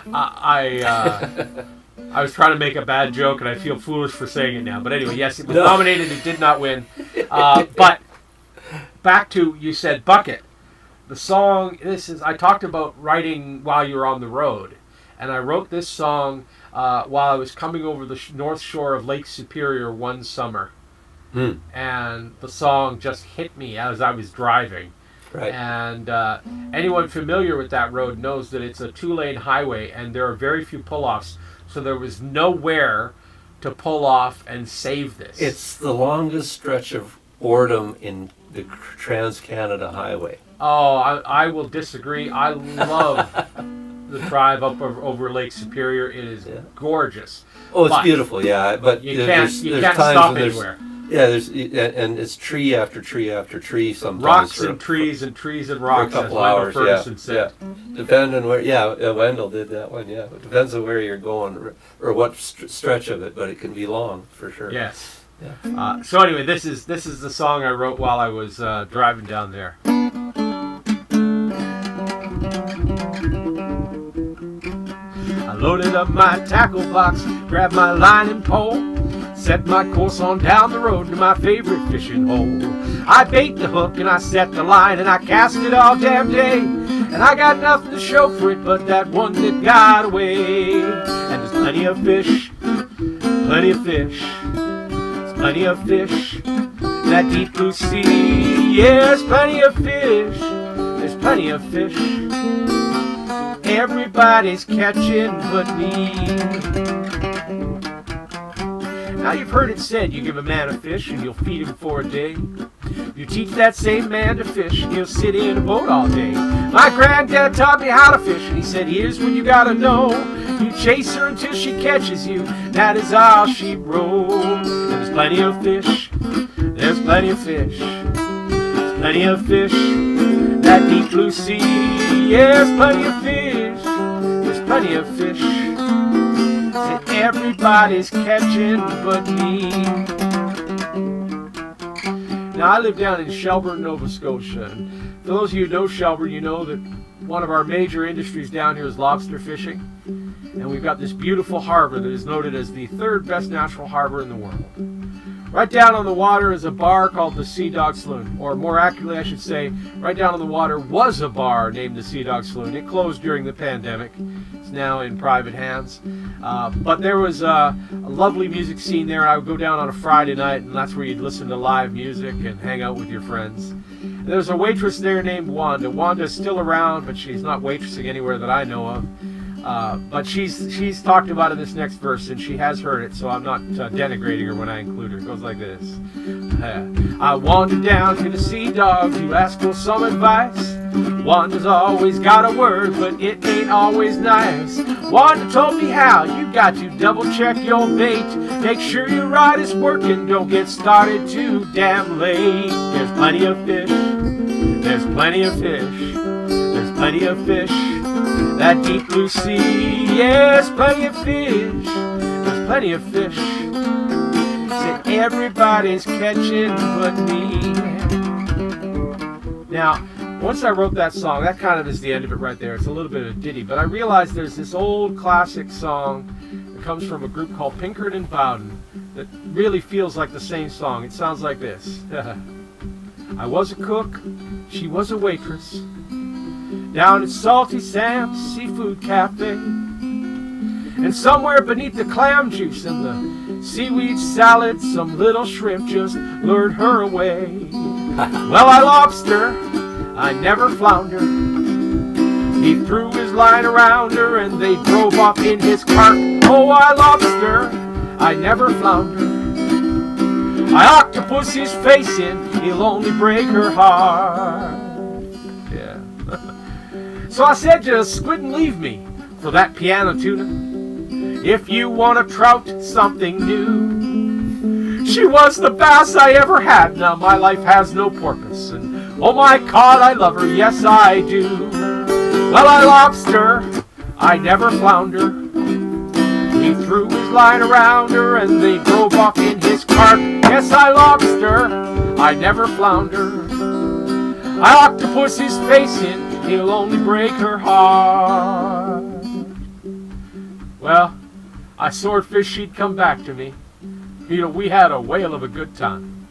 I was trying to make a bad joke, and I feel foolish for saying it now. But anyway, yes, it was nominated. It did not win. But back to, you said bucket. The song, I talked about writing while you were on the road. And I wrote this song while I was coming over the north shore of Lake Superior one summer. And the song just hit me as I was driving. Right. And anyone familiar with that road knows that it's a 2-lane highway, and there are very few pull-offs. So there was nowhere to pull off and save this. It's the longest stretch of boredom in the Trans-Canada Highway. Oh, I will disagree. I love the drive up over Lake Superior. It is gorgeous. Oh, it's But beautiful, yeah. But You there's can't times stop when anywhere. yeah, and it's tree after tree after tree sometimes. Rocks and trees and trees and rocks. For a couple as Wendell hours, Ferguson said. Depending on where, Wendell did that one, yeah. It depends on where you're going or what stretch of it, but it can be long for sure. Yes. Yeah. So anyway, this is the song I wrote while I was driving down there. I loaded up my tackle box, grabbed my line and pole, set my course on down the road to my favorite fishing hole. I bait the hook and I set the line and I cast it all damn day, and I got nothing to show for it but that one that got away. And there's plenty of fish, plenty of fish, there's plenty of fish in that deep blue sea. Yes, plenty of fish, there's plenty of fish. Everybody's catching but me. Now you've heard it said, you give a man a fish and you'll feed him for a day. You teach that same man to fish and he'll sit in a boat all day. My granddad taught me how to fish and he said, here's what you gotta know. You chase her until she catches you, that is all she wrote. And there's plenty of fish, there's plenty of fish, there's plenty of fish, that deep blue sea. Yes, plenty of fish, there's plenty of fish that everybody's catching but me. Now I live down in Shelburne, Nova Scotia, and for those of you who know Shelburne, you know that one of our major industries down here is lobster fishing, and we've got this beautiful harbor that is noted as the third best natural harbor in the world. Right down on the water is a bar called the Sea Dog Saloon, or more accurately I should say, right down on the water was a bar named the Sea Dog Saloon. It closed during the pandemic. It's now in private hands. But there was a lovely music scene there. I would go down on a Friday night, and that's where you'd listen to live music and hang out with your friends. And there was a waitress there named Wanda. Wanda's still around, but she's not waitressing anywhere that I know of. But she's talked about in this next verse, and she has heard it, so I'm not denigrating her when I include her. It goes like this. I wandered down to the Sea Dog to ask for some advice. Wanda's always got a word, but it ain't always nice. Wanda told me how you got to double check your bait. Make sure your rod is working, don't get started too damn late. There's plenty of fish, there's plenty of fish, there's plenty of fish, that deep blue sea. Yes, plenty of fish, there's plenty of fish that everybody's catching but me. Now, once I wrote that song, that kind of is the end of it right there. It's a little bit of a ditty, but I realized there's this old classic song that comes from a group called Pinkard and Bowden that really feels like the same song. It sounds like this. I was a cook, she was a waitress, down at Salty Sam's Seafood Cafe. And somewhere beneath the clam juice and the seaweed salad, some little shrimp just lured her away. Well, I lobster, I never flounder. He threw his line around her and they drove off in his cart. Oh, I lobster, I never flounder. I octopus his face in, he'll only break her heart. Yeah. So I said, just squid and leave me for that piano tuna. If you want to trout something new. She was the best I ever had, now my life has no purpose. And oh my God, I love her, yes I do. Well, I lobster, I never flounder. He threw his line around her and they drove off in his cart. Yes, I lobster, I never flounder. I octopus his face in, he'll only break her heart. Well, I swordfish she'd come back to me. You know, we had a whale of a good time.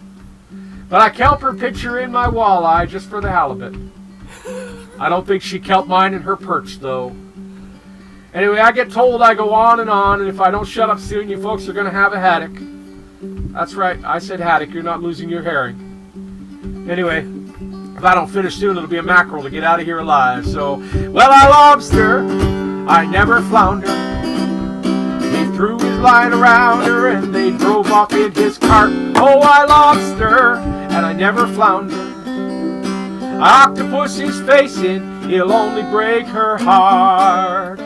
But I kelp her picture in my walleye just for the halibut. I don't think she kelped mine in her perch, though. Anyway, I get told I go on, and if I don't shut up soon, you folks are going to have a haddock. That's right, I said haddock, you're not losing your herring. Anyway, if I don't finish soon, it'll be a mackerel to get out of here alive. So, well, I lobster, I never flounder. He threw his line around her and they drove off in his cart. Oh, I lobster, and I never flounder. octopus is facing, he'll only break her heart.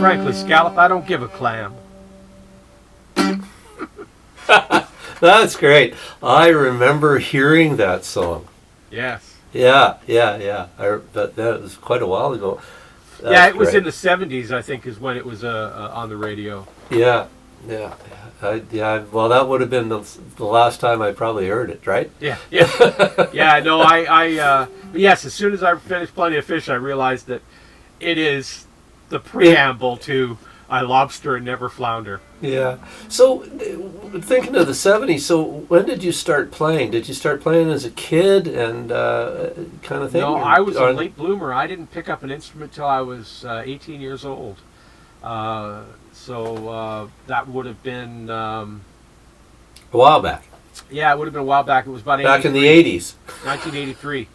Frankly, Scallop, I don't give a clam. That's great. I remember hearing that song. Yes. Yeah. That was quite a while ago. It was in the 70s, I think, is when it was on the radio. Yeah. Well, that would have been the last time I probably heard it, right? Yeah. No, yes, as soon as I finished Plenty of Fish, I realized that it is the preamble to I Lobster and Never Flounder. Yeah. So, thinking of the 70s, so when did you start playing? Did you start playing as a kid and kind of thing? No, I was a late bloomer. I didn't pick up an instrument till I was 18 years old. So that would have been... a while back. Yeah, it would have been a while back. It was about back in the 80s. 1983.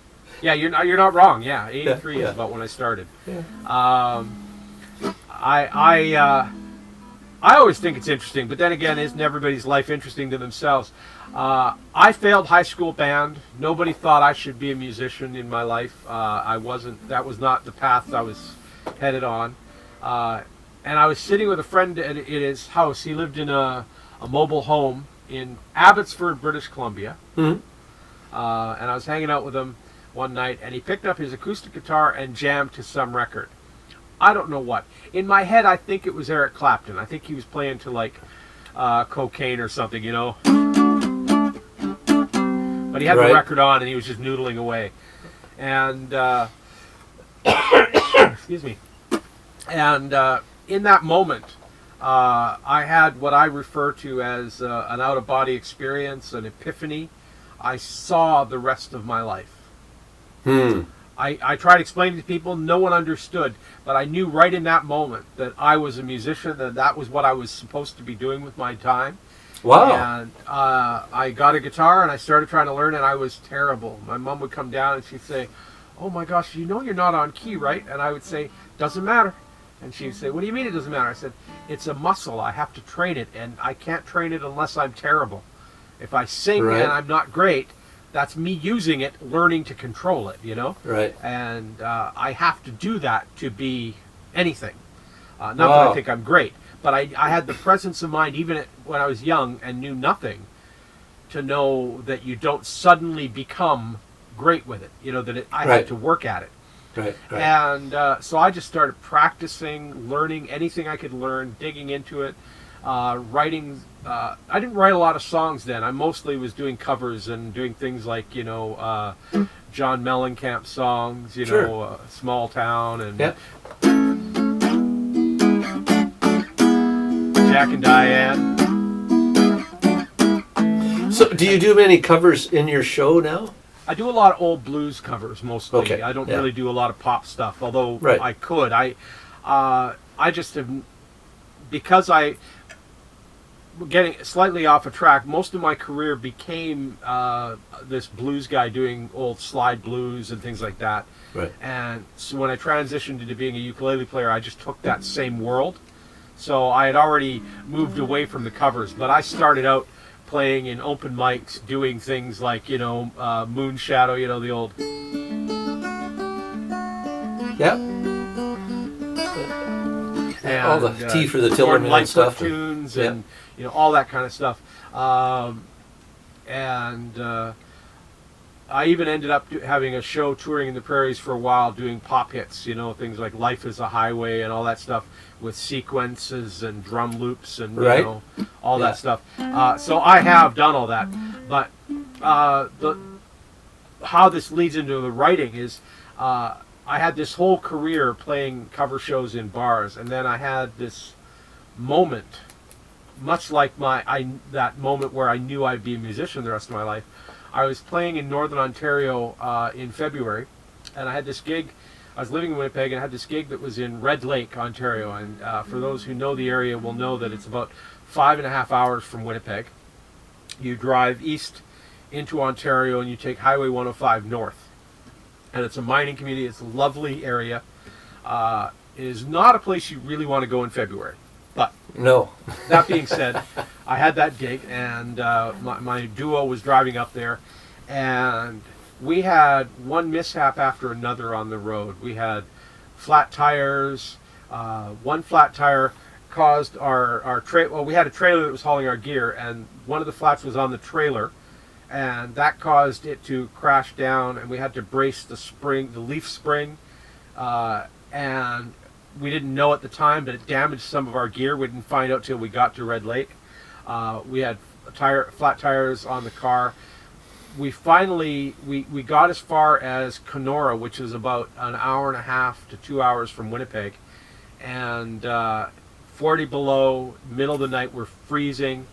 Yeah, you're not wrong. Yeah, 83 is about when I started. Yeah. I always think it's interesting, but then again, isn't everybody's life interesting to themselves? I failed high school band. Nobody thought I should be a musician in my life. I wasn't. That was not the path I was headed on. And I was sitting with a friend at his house. He lived in a mobile home in Abbotsford, British Columbia. Mm-hmm. And I was hanging out with him one night, and he picked up his acoustic guitar and jammed to some record. I don't know what. In my head, I think it was Eric Clapton. I think he was playing to like Cocaine or something, you know. But he had the record on, and he was just noodling away. And excuse me. And in that moment, I had what I refer to as an out-of-body experience, an epiphany. I saw the rest of my life. I tried explaining to people, no one understood, but I knew right in that moment that I was a musician, that was what I was supposed to be doing with my time. Wow. And I got a guitar and I started trying to learn, and I was terrible. My mom would come down and she'd say, "Oh my gosh, you know you're not on key, right?" And I would say, "Doesn't matter." And she'd say, "What do you mean it doesn't matter?" I said, "It's a muscle. I have to train it, and I can't train it unless I'm terrible. If I sing and I'm not great, that's me using it, learning to control it, you know?" Right. And I have to do that to be anything. Not that I think I'm great, but I had the presence of mind, even when I was young and knew nothing, to know that you don't suddenly become great with it. You know, that I had to work at it. Right. And so I just started practicing, learning anything I could learn, digging into it, writing. I didn't write a lot of songs then. I mostly was doing covers and doing things like, you know, John Mellencamp songs, you know, Small Town, and Jack and Diane. So do you do many covers in your show now? I do a lot of old blues covers mostly. Okay. I don't really do a lot of pop stuff, although I could. I just have, because I getting slightly off a track, most of my career became this blues guy doing old slide blues and things like that. Right. And so when I transitioned into being a ukulele player, I just took that same world. So I had already moved away from the covers, but I started out playing in open mics, doing things like, you know, Moon Shadow, you know, the old... Yep. And, all the T for the Tillerman and stuff. Tunes and, you know, all that kind of stuff. I even ended up having a show touring in the prairies for a while, doing pop hits, you know, things like Life is a Highway and all that stuff, with sequences and drum loops and, you know, all that stuff. So I have done all that. But how this leads into the writing is I had this whole career playing cover shows in bars, and then I had this moment, much like that moment where I knew I'd be a musician the rest of my life. I was playing in Northern Ontario in February, and I had this gig. I was living in Winnipeg, and I had this gig that was in Red Lake, Ontario. And for those who know the area will know that it's about 5.5 hours from Winnipeg. You drive east into Ontario, and you take Highway 105 north. And it's a mining community. It's a lovely area. It is not a place you really want to go in February. But no. That being said, I had that gig, and my duo was driving up there, and we had one mishap after another on the road. We had flat tires. One flat tire caused our trailer. Well, we had a trailer that was hauling our gear, and one of the flats was on the trailer, and that caused it to crash down, and we had to brace the spring, the leaf spring, and we didn't know at the time, but it damaged some of our gear. We didn't find out till we got to Red Lake. We had flat tires on the car. We finally we got as far as Kenora, which is about an hour and a half to 2 hours from Winnipeg, and 40 below, middle of the night, we're freezing.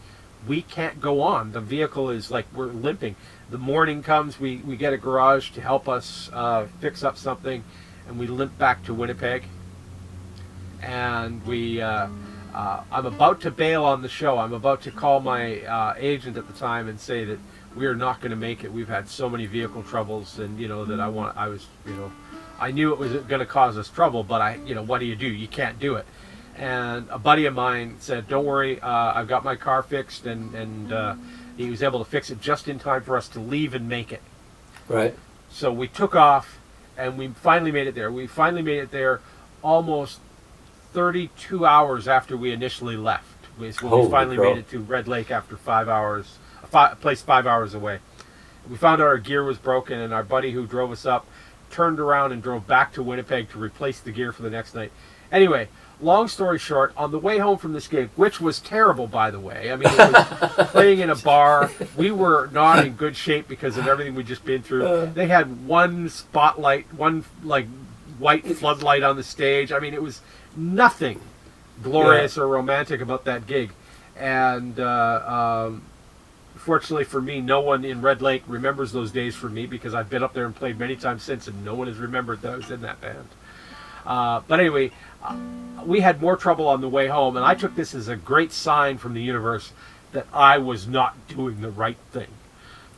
We can't go on. The vehicle is like, we're limping. The morning comes, we get a garage to help us fix up something, and we limp back to Winnipeg. And I'm about to bail on the show. I'm about to call my agent at the time and say that we are not going to make it. We've had so many vehicle troubles, and I knew it was going to cause us trouble, but what do? You can't do it. And a buddy of mine said, "Don't worry, I've got my car fixed," and he was able to fix it just in time for us to leave and make it. Right. So we took off, and we finally made it there. We finally made it there almost 32 hours after we initially left. We finally made it to Red Lake after 5 hours, a place 5 hours away. We found out our gear was broken, and our buddy who drove us up turned around and drove back to Winnipeg to replace the gear for the next night. Anyway, long story short, on the way home from this gig, which was terrible, by the way. I mean, it was playing in a bar. We were not in good shape because of everything we'd just been through. They had one spotlight, one like white floodlight on the stage. I mean, it was nothing glorious or romantic about that gig. And fortunately for me, no one in Red Lake remembers those days for me, because I've been up there and played many times since, and no one has remembered that I was in that band. But anyway, we had more trouble on the way home, and I took this as a great sign from the universe that I was not doing the right thing.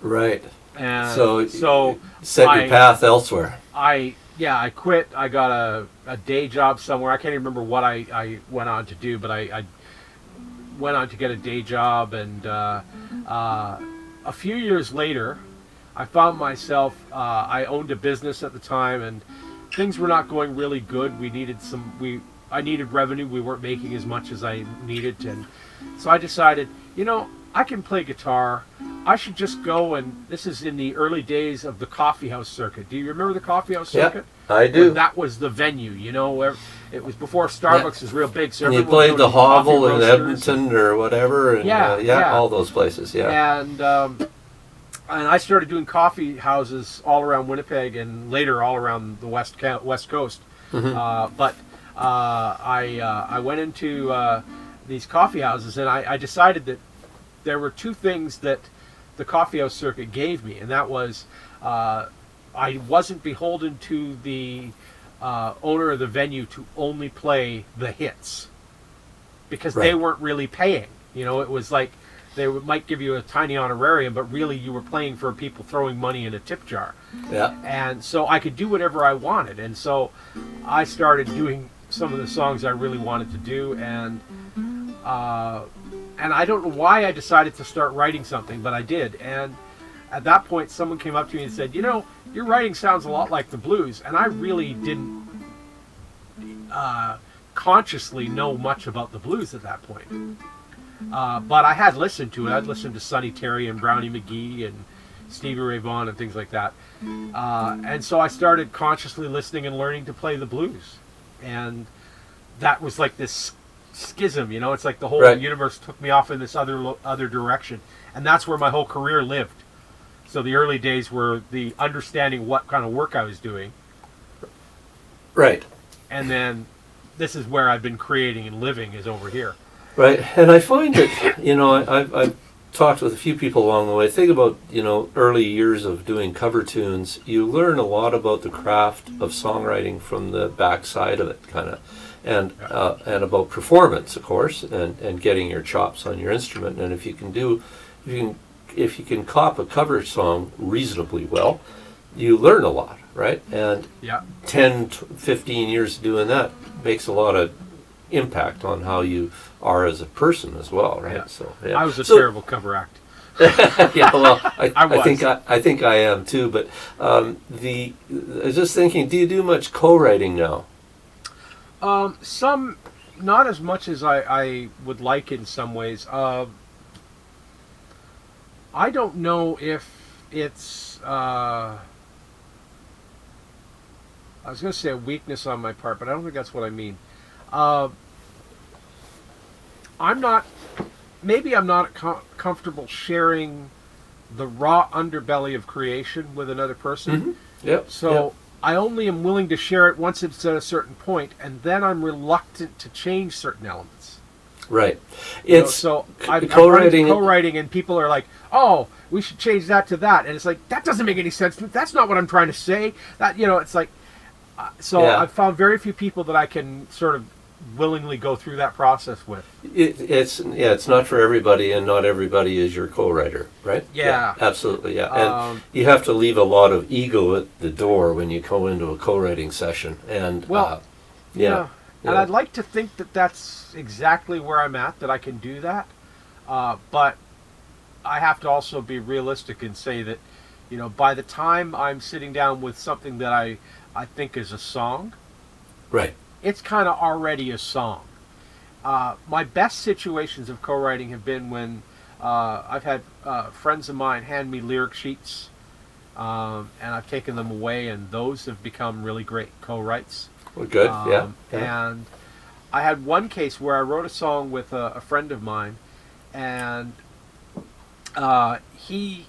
Right. And so set your path elsewhere. I quit. I got a day job somewhere. I can't even remember what I went on to do, but I went on to get a day job, and a few years later, I found myself, I owned a business at the time, and things were not going really good. I needed revenue. We weren't making as much as I needed, and so I decided, I can play guitar. I should just go, and this is in the early days of the coffee house circuit. Do you remember the coffee house circuit? Yeah, I do. Well, that was the venue, where it was before Starbucks was real big. So and you played the Hovel in Edmonton or whatever, and all those places, And I started doing coffee houses all around Winnipeg, and later all around the West Coast. Mm-hmm. But I went into these coffee houses, and I decided that there were two things that the coffee house circuit gave me, and that was I wasn't beholden to the owner of the venue to only play the hits, because they weren't really paying. It was like they might give you a tiny honorarium, but really you were playing for people throwing money in a tip jar. Yeah. And so I could do whatever I wanted, and so I started doing some of the songs I really wanted to do, and I don't know why I decided to start writing something, but I did. And at that point, someone came up to me and said, your writing sounds a lot like the blues. And I really didn't consciously know much about the blues at that point. But I had listened to it. I'd listened to Sonny Terry and Brownie McGee and Stevie Ray Vaughan and things like that. And so I started consciously listening and learning to play the blues. And that was like this schism, it's like the whole universe took me off in this other direction, and that's where my whole career lived. So the early days were the understanding what kind of work I was doing, and then this is where I've been creating and living, is over here. And I find that I've talked with a few people along the way. Think about early years of doing cover tunes. You learn a lot about the craft of songwriting from the backside of it, kind of. And about performance, of course, and getting your chops on your instrument. And if you can cop a cover song reasonably well, you learn a lot, right? And 10, 15 years doing that makes a lot of impact on how you are as a person as well, right? Yeah. So yeah. I was a terrible cover act. Yeah, well, I I think I am too. But I was just thinking, do you do much co-writing now? Some, not as much as I would like in some ways. I don't know if it's, I was going to say a weakness on my part, but I don't think that's what I mean. I'm not, maybe I'm not comfortable sharing the raw underbelly of creation with another person. Mm-hmm. Yep. So Yep. I only am willing to share it once it's at a certain point, and then I'm reluctant to change certain elements. Right. You know, It's so I'm co-writing. co-writing, and people are like, "Oh, we should change that to that," and it's like that doesn't make any sense. That's not what I'm trying to say. That it's like, so Yeah. I've found very few people that I can sort of willingly go through that process with. It's not for everybody, and not everybody is your co-writer, right? Yeah. Absolutely, yeah. And you have to leave a lot of ego at the door when you go into a co-writing session. And Yeah. And I'd like to think that that's exactly where I'm at, that I can do that. But I have to also be realistic and say that, by the time I'm sitting down with something that I think is a song, right. it's kind of already a song. My best situations of co-writing have been when I've had friends of mine hand me lyric sheets, and I've taken them away, and those have become really great co-writes. Well, good, yeah. And I had one case where I wrote a song with a friend of mine, and he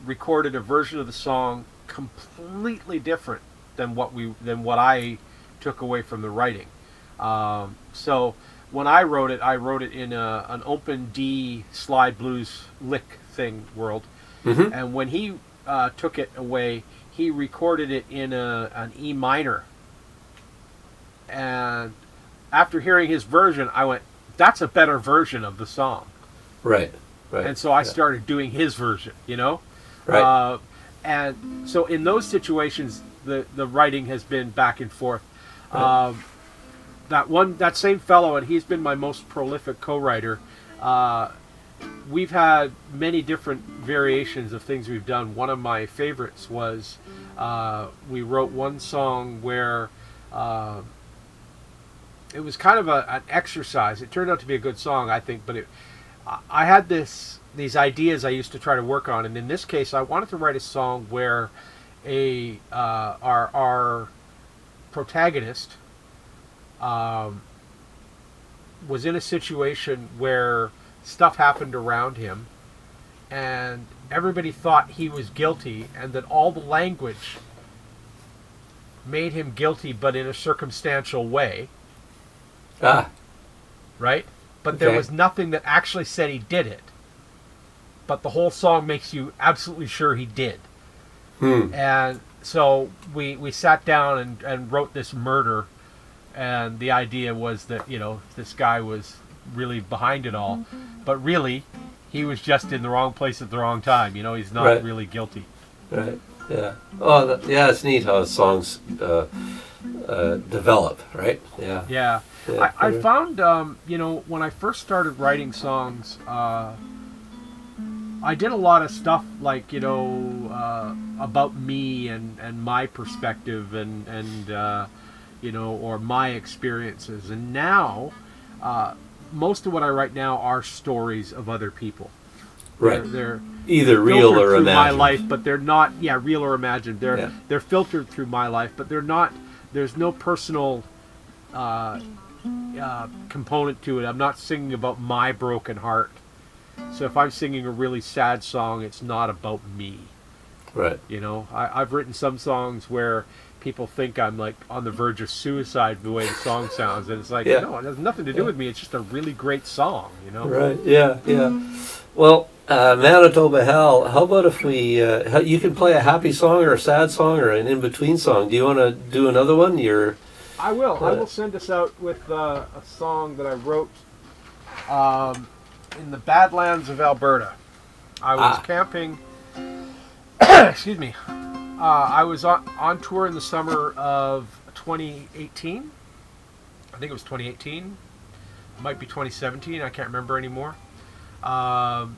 recorded a version of the song completely different than what I took away from the writing. So when I wrote it in an open D slide blues lick thing world, Mm-hmm. and when he took it away, he recorded it in an E minor. And after hearing his version, I went, "That's a better version of the song." Right. Right. And so I started doing his version, Right. And so in those situations, the writing has been back and forth. Right. That same fellow, and he's been my most prolific co-writer. We've had many different variations of things we've done. One of my favorites was we wrote one song where it was kind of an exercise. It turned out to be a good song, I think, but I had these ideas I used to try to work on, and in this case, I wanted to write a song where our protagonist was in a situation where stuff happened around him, and everybody thought he was guilty, and that all the language made him guilty, but in a circumstantial way. Right? But there was nothing that actually said he did it. But the whole song makes you absolutely sure he did. And so we sat down and wrote this murder, and the idea was that, this guy was really behind it all. But really, he was just in the wrong place at the wrong time. He's not really guilty. Right. Yeah. Oh, it's neat how songs develop, right? Yeah. Yeah. I found, when I first started writing songs, I did a lot of stuff like, about me and my perspective and or my experiences. And now, most of what I write now are stories of other people. Right. They're either real or through imagined. my life, but they're not, real or imagined. They're filtered through my life, but they're not, there's no personal component to it. I'm not singing about my broken heart. So if I'm singing a really sad song, it's not about me. Right. I've written some songs where people think I'm like on the verge of suicide the way the song sounds, and it's like, no, it has nothing to do with me. It's just a really great song, Right. Yeah. Yeah. Well, Manitoba Hal, how about if we you can play a happy song or a sad song or an in-between song. Do you want to do another one? I will. I will send us out with a song that I wrote in the Badlands of Alberta. I was camping. Excuse me. I was on tour in the summer of 2018. think it was 2018. It might be 2017. I can't remember anymore. And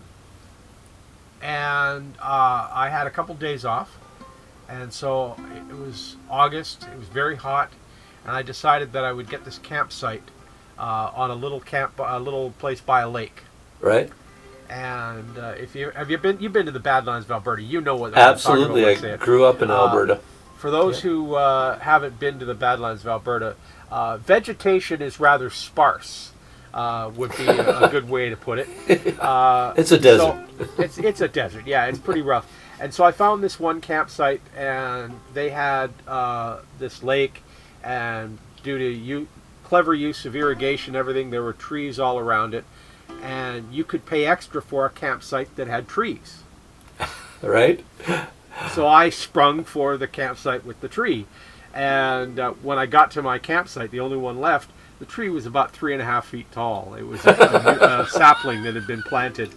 I had a couple days off. And so it was August. It was very hot. And I decided that I would get this campsite on a little place by a lake. Right. And if you've been to the Badlands of Alberta, you know what Absolutely. I'm talking about. I grew up in Alberta. For those who haven't been to the Badlands of Alberta, vegetation is rather sparse. Would be a good way to put it. It's a desert. So it's a desert. Yeah, it's pretty rough. And so I found this one campsite, and they had this lake, and due to clever use of irrigation, everything, there were trees all around it, and you could pay extra for a campsite that had trees. Right. So I sprung for the campsite with the tree, and when I got to my campsite, the only one left, the tree was about 3.5 feet tall. It was a sapling that had been planted.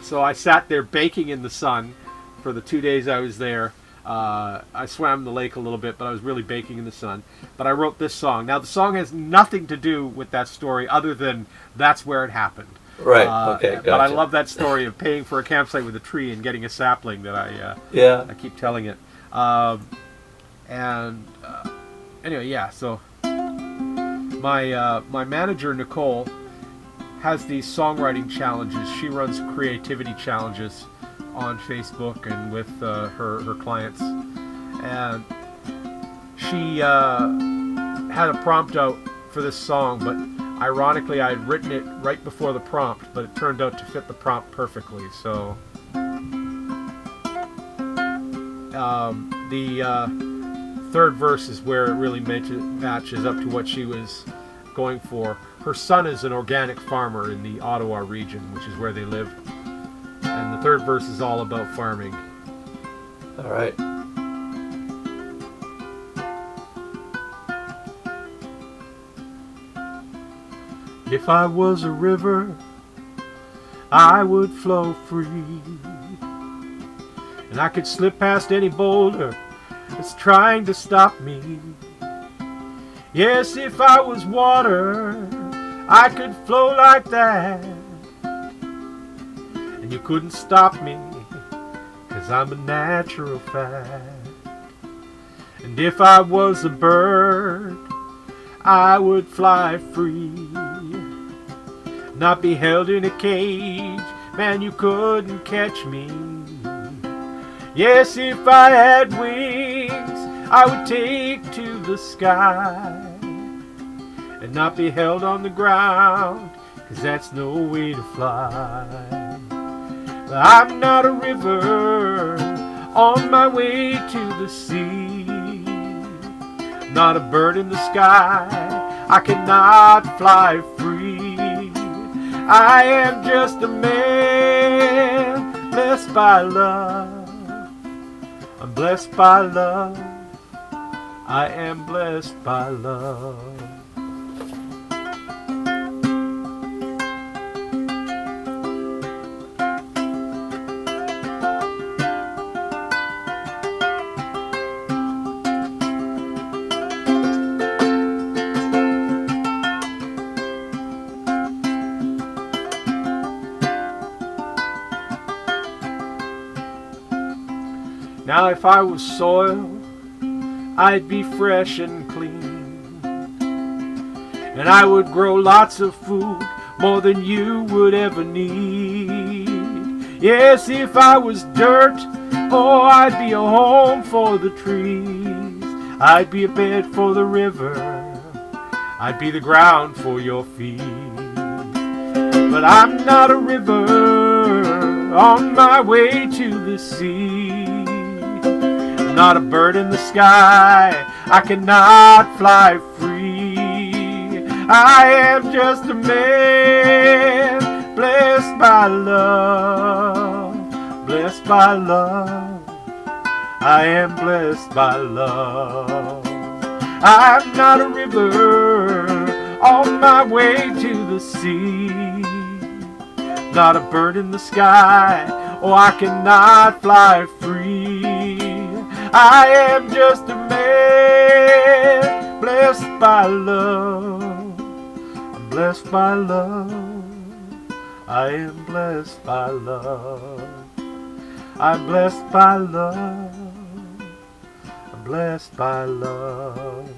So I sat there baking in the sun for the 2 days I was there. I swam the lake a little bit, but I was really baking in the sun. But I wrote this song. Now, the song has nothing to do with that story other than that's where it happened. Right. Okay. Gotcha. But I love that story of paying for a campsite with a tree and getting a sapling that I keep telling it. Anyway, yeah. So my manager Nicole has these songwriting challenges. She runs creativity challenges on Facebook and with her clients, and she had a prompt out for this song, but ironically I had written it right before the prompt, but it turned out to fit the prompt perfectly. So the third verse is where it really matches up to what she was going for. Her son is an organic farmer in the Ottawa region, which is where they live. And the third verse is all about farming. All right. If I was a river, I would flow free, and I could slip past any boulder that's trying to stop me. Yes, if I was water, I could flow like that, and you couldn't stop me, 'cause I'm a natural fact. And if I was a bird, I would fly free, not be held in a cage. Man, you couldn't catch me. Yes, if I had wings, I would take to the sky, and not be held on the ground, 'cause that's no way to fly. But I'm not a river on my way to the sea, not a bird in the sky, I cannot fly free. I am just a man blessed by love. I'm blessed by love. I am blessed by love. Now if I was soil, I'd be fresh and clean, and I would grow lots of food, more than you would ever need. Yes, if I was dirt, oh, I'd be a home for the trees, I'd be a bed for the river, I'd be the ground for your feet. But I'm not a river on my way to the sea, not a bird in the sky, I cannot fly free. I am just a man blessed by love, blessed by love. I am blessed by love. I'm not a river on my way to the sea, not a bird in the sky, oh, I cannot fly free. I am just a man blessed by love. I'm blessed by love. I am blessed by love. I'm blessed by love. I'm blessed by love.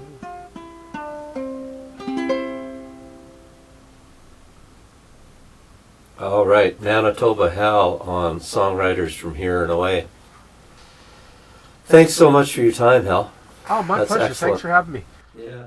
All right, Manitoba Hal on Songwriters from Here and Away. Thanks so much for your time, Hal. Oh, my That's pleasure. excellent. Thanks for having me. Yeah.